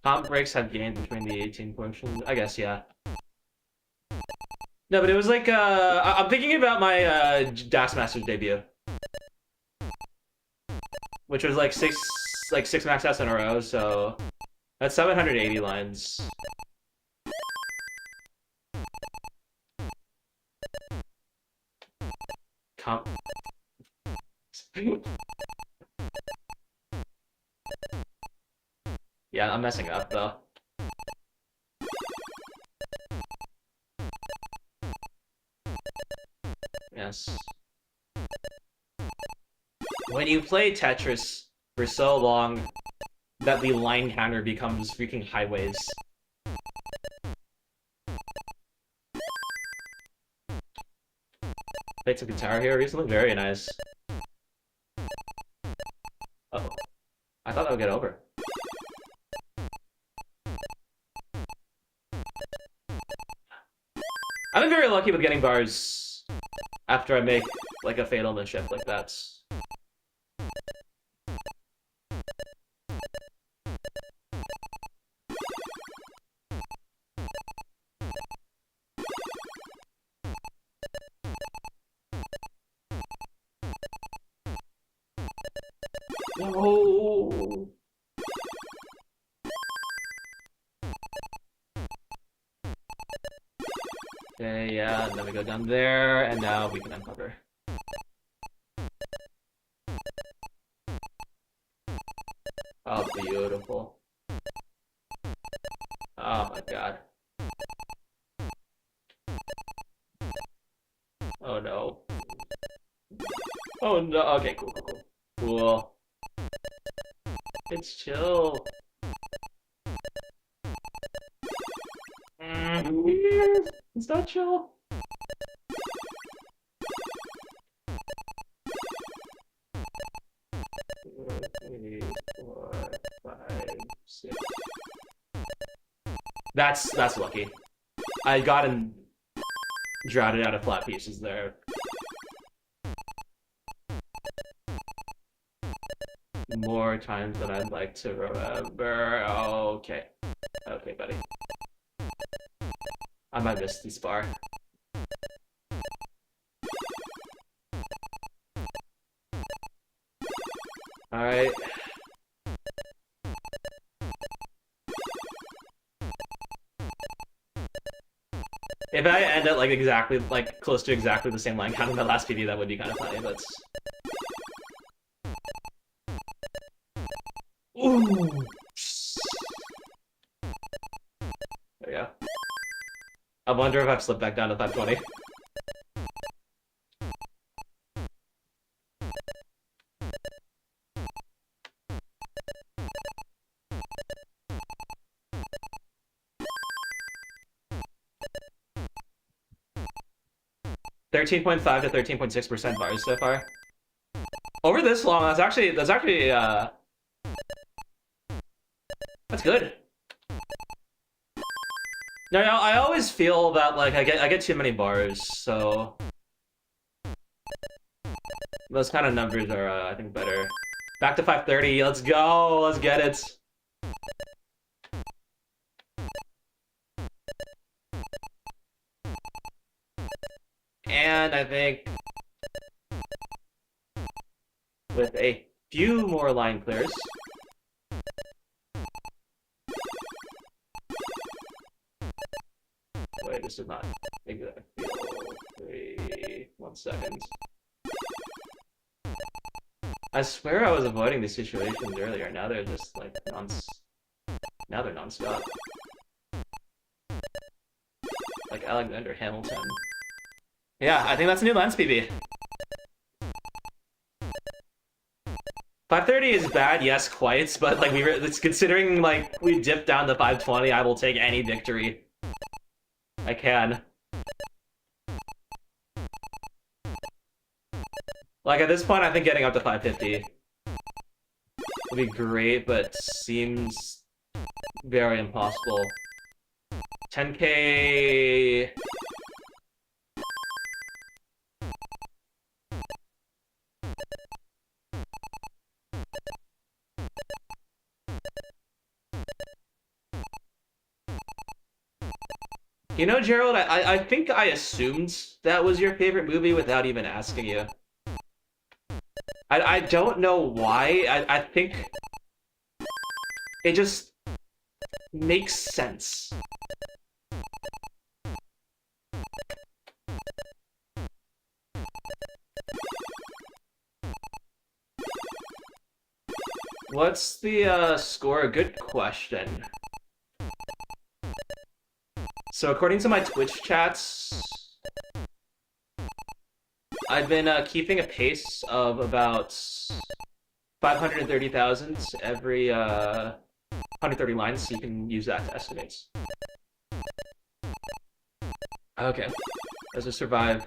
Comp breaks have gained between the 18 portions. I guess, yeah. No, but it was like, I'm thinking about my Das Masters debut. Which was like six max outs in a row, so that's 780 lines. Comp. Yeah, I'm messing up though. Yes. When you play Tetris for so long that the line counter becomes freaking highways. Played some guitar here recently? Very nice. Uh-oh. I thought that would get over. I've been very lucky with getting bars after I make like a fatal mischief like that. No. Okay, yeah, and then we go down there, and now we can uncover. Oh, beautiful. Oh my god. Oh no. Oh no. Okay, cool. Cool. It's chill. It's not chill. Three, four, five, six. That's lucky. I got him droughted out of flat pieces there. More times than I'd like to remember. Okay. Okay, buddy. I might miss this bar. Alright. If I end at like exactly, like close to exactly the same line count in my last PD, that would be kind of funny, but... Ooh! There we go. I wonder if I've slipped back down to 520. 13.5 to 13.6% bars so far. Over this long, that's good. No, I always feel that like I get too many bars, so those kind of numbers are I think better. Back to 530. Let's go. Let's get it. And I think with a few more line clears. Wait, this is not exactly 1 second. I swear I was avoiding these situations earlier. Now they're just like now they're non-stop. Like Alexander Hamilton. Yeah, I think that's a new lens PB. 530 is bad, yes, quite, but like it's considering like we dipped down to 520, I will take any victory I can. Like at this point, I think getting up to 550 would be great, but seems very impossible. 10K. You know, Gerald, I think I assumed that was your favorite movie without even asking you. I don't know why. I think it just makes sense. What's the score? Good question. So according to my Twitch chats, I've been keeping a pace of about 530,000 every 130 lines, so you can use that to estimate. Okay, let's just survive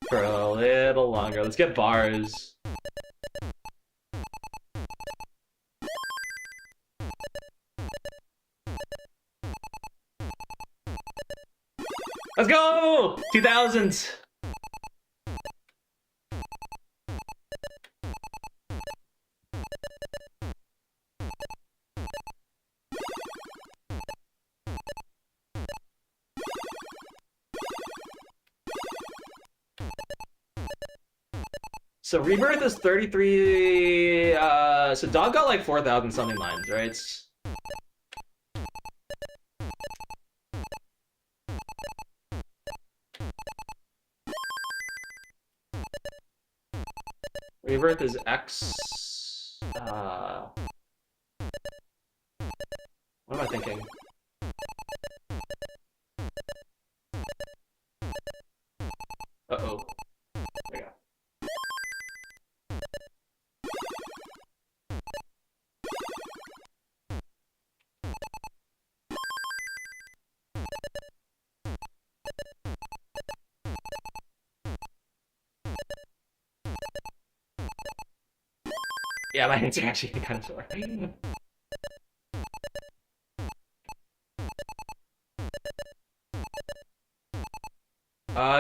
for a little longer. Let's get bars. Let's go! 2000s! So Rebirth is 33, so Dog got like 4,000 something lines, right? Rebirth is X, what am I thinking? Uh-oh. There we go. Yeah, my hands are actually kind of sore.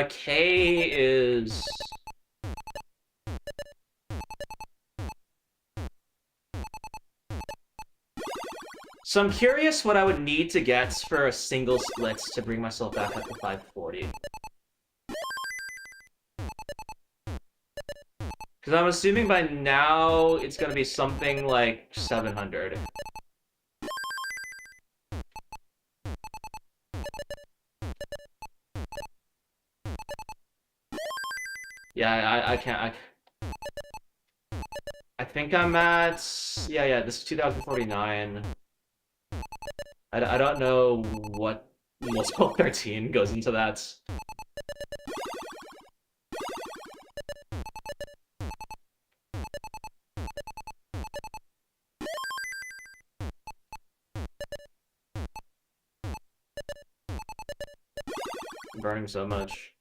K is... So I'm curious what I would need to get for a single splits to bring myself back up to 540. Because I'm assuming by now it's going to be something like 700. Yeah, I can't... I think I'm at... Yeah, this is 2049. I don't know what multiple 13 goes into that. I'm burning so much.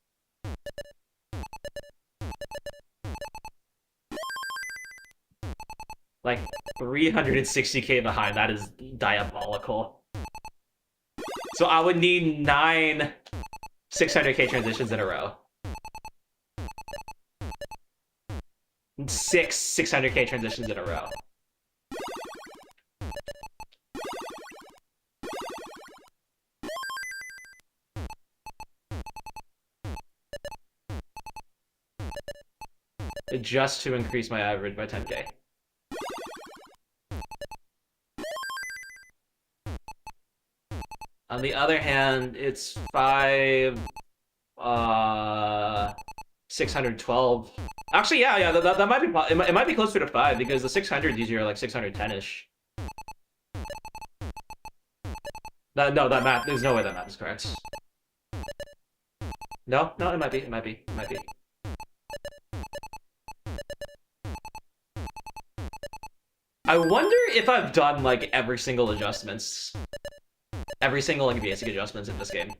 Like 360k behind. That is diabolical. So I would need 9 600k transitions in a row. 6 600k transitions in a row. Just to increase my average by 10k. On the other hand, it's 612. Actually, yeah, that might be, it might be closer to 5 because the 600 usually are like 610-ish. No, that math, there's no way that math is correct. No, it might be. I wonder if I've done like every single like basic adjustments in this game.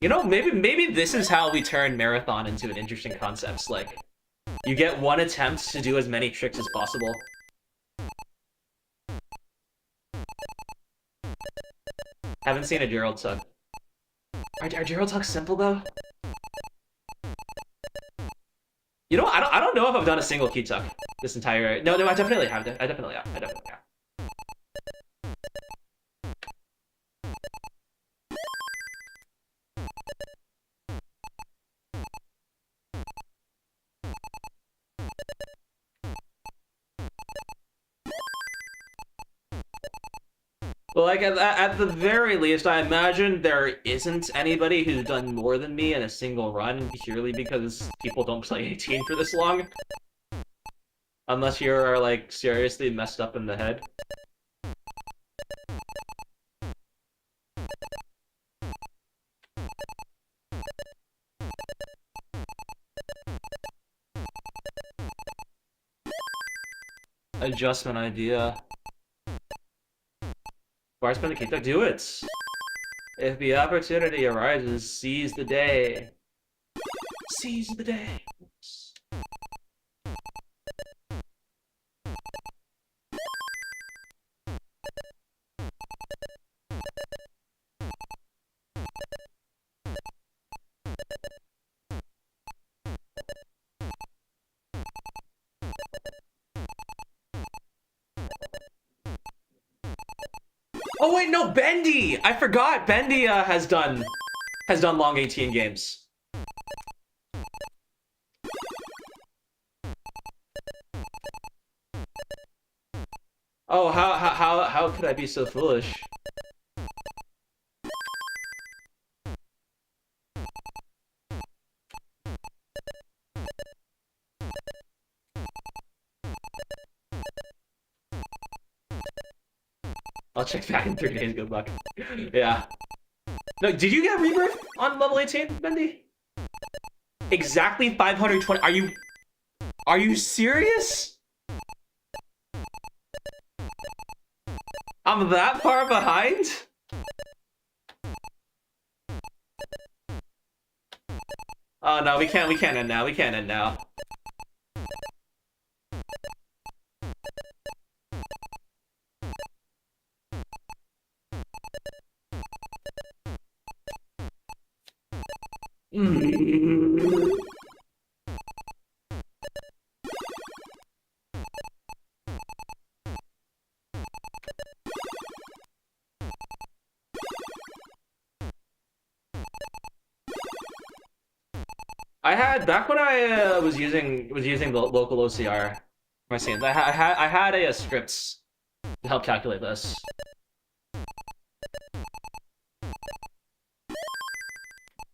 You know, maybe this is how we turn Marathon into an interesting concept. Like, you get one attempt to do as many tricks as possible. Haven't seen a Gerald Tug. Are Gerald Tugs simple though? You know, I don't know if I've done a single key tuck this entire. No, I definitely have. I definitely have. Well, like, at the very least, I imagine there isn't anybody who's done more than me in a single run, purely because people don't play 18 for this long. Unless you're, like, seriously messed up in the head. Adjustment idea. Bars spend the kick, do it! If the opportunity arises, seize the day. Seize the day. Oh wait, no, Bendy! I forgot Bendy has done long 18 games. Oh, how could I be so foolish? I'll check back in 3 days, good luck. Yeah. No, did you get Rebirth on level 18, Bendy? Exactly 520. Are you serious? I'm that far behind? Oh no, we can't end now. I had back when I was using the local OCR my scenes. I had a scripts to help calculate this.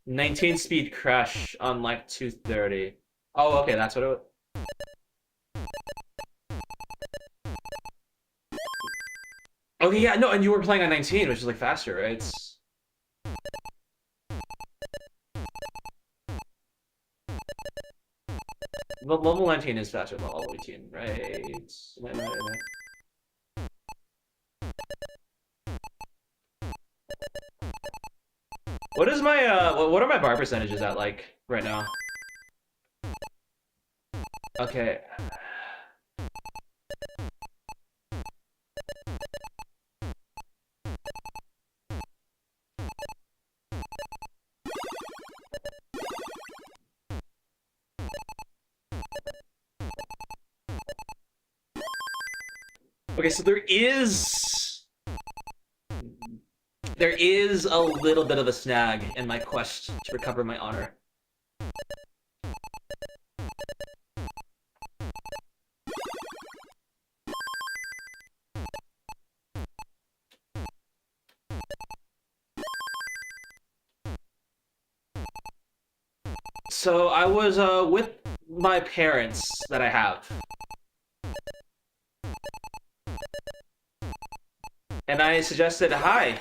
"19 speed crash on like 230. Oh, okay, that's what it was. Okay, yeah, no, and you were playing on 19, which is like faster, right? Level 19 is faster than level 18, right? Am I right? What is my what are my bar percentages at like right now? Okay. Okay, so there is a little bit of a snag in my quest to recover my honor. So I was with my parents that I have. And I suggested, hi,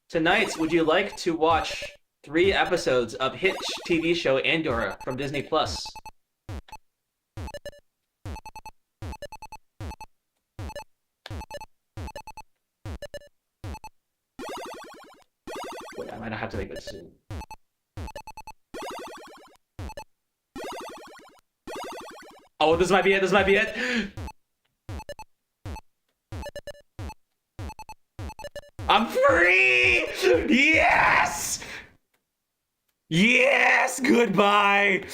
tonight would you like to watch 3 episodes of hit TV show Andor from Disney Plus? Wait, I might not have to make this soon. Oh, this might be it, this might be it! I'm free! Yes! Yes! Goodbye!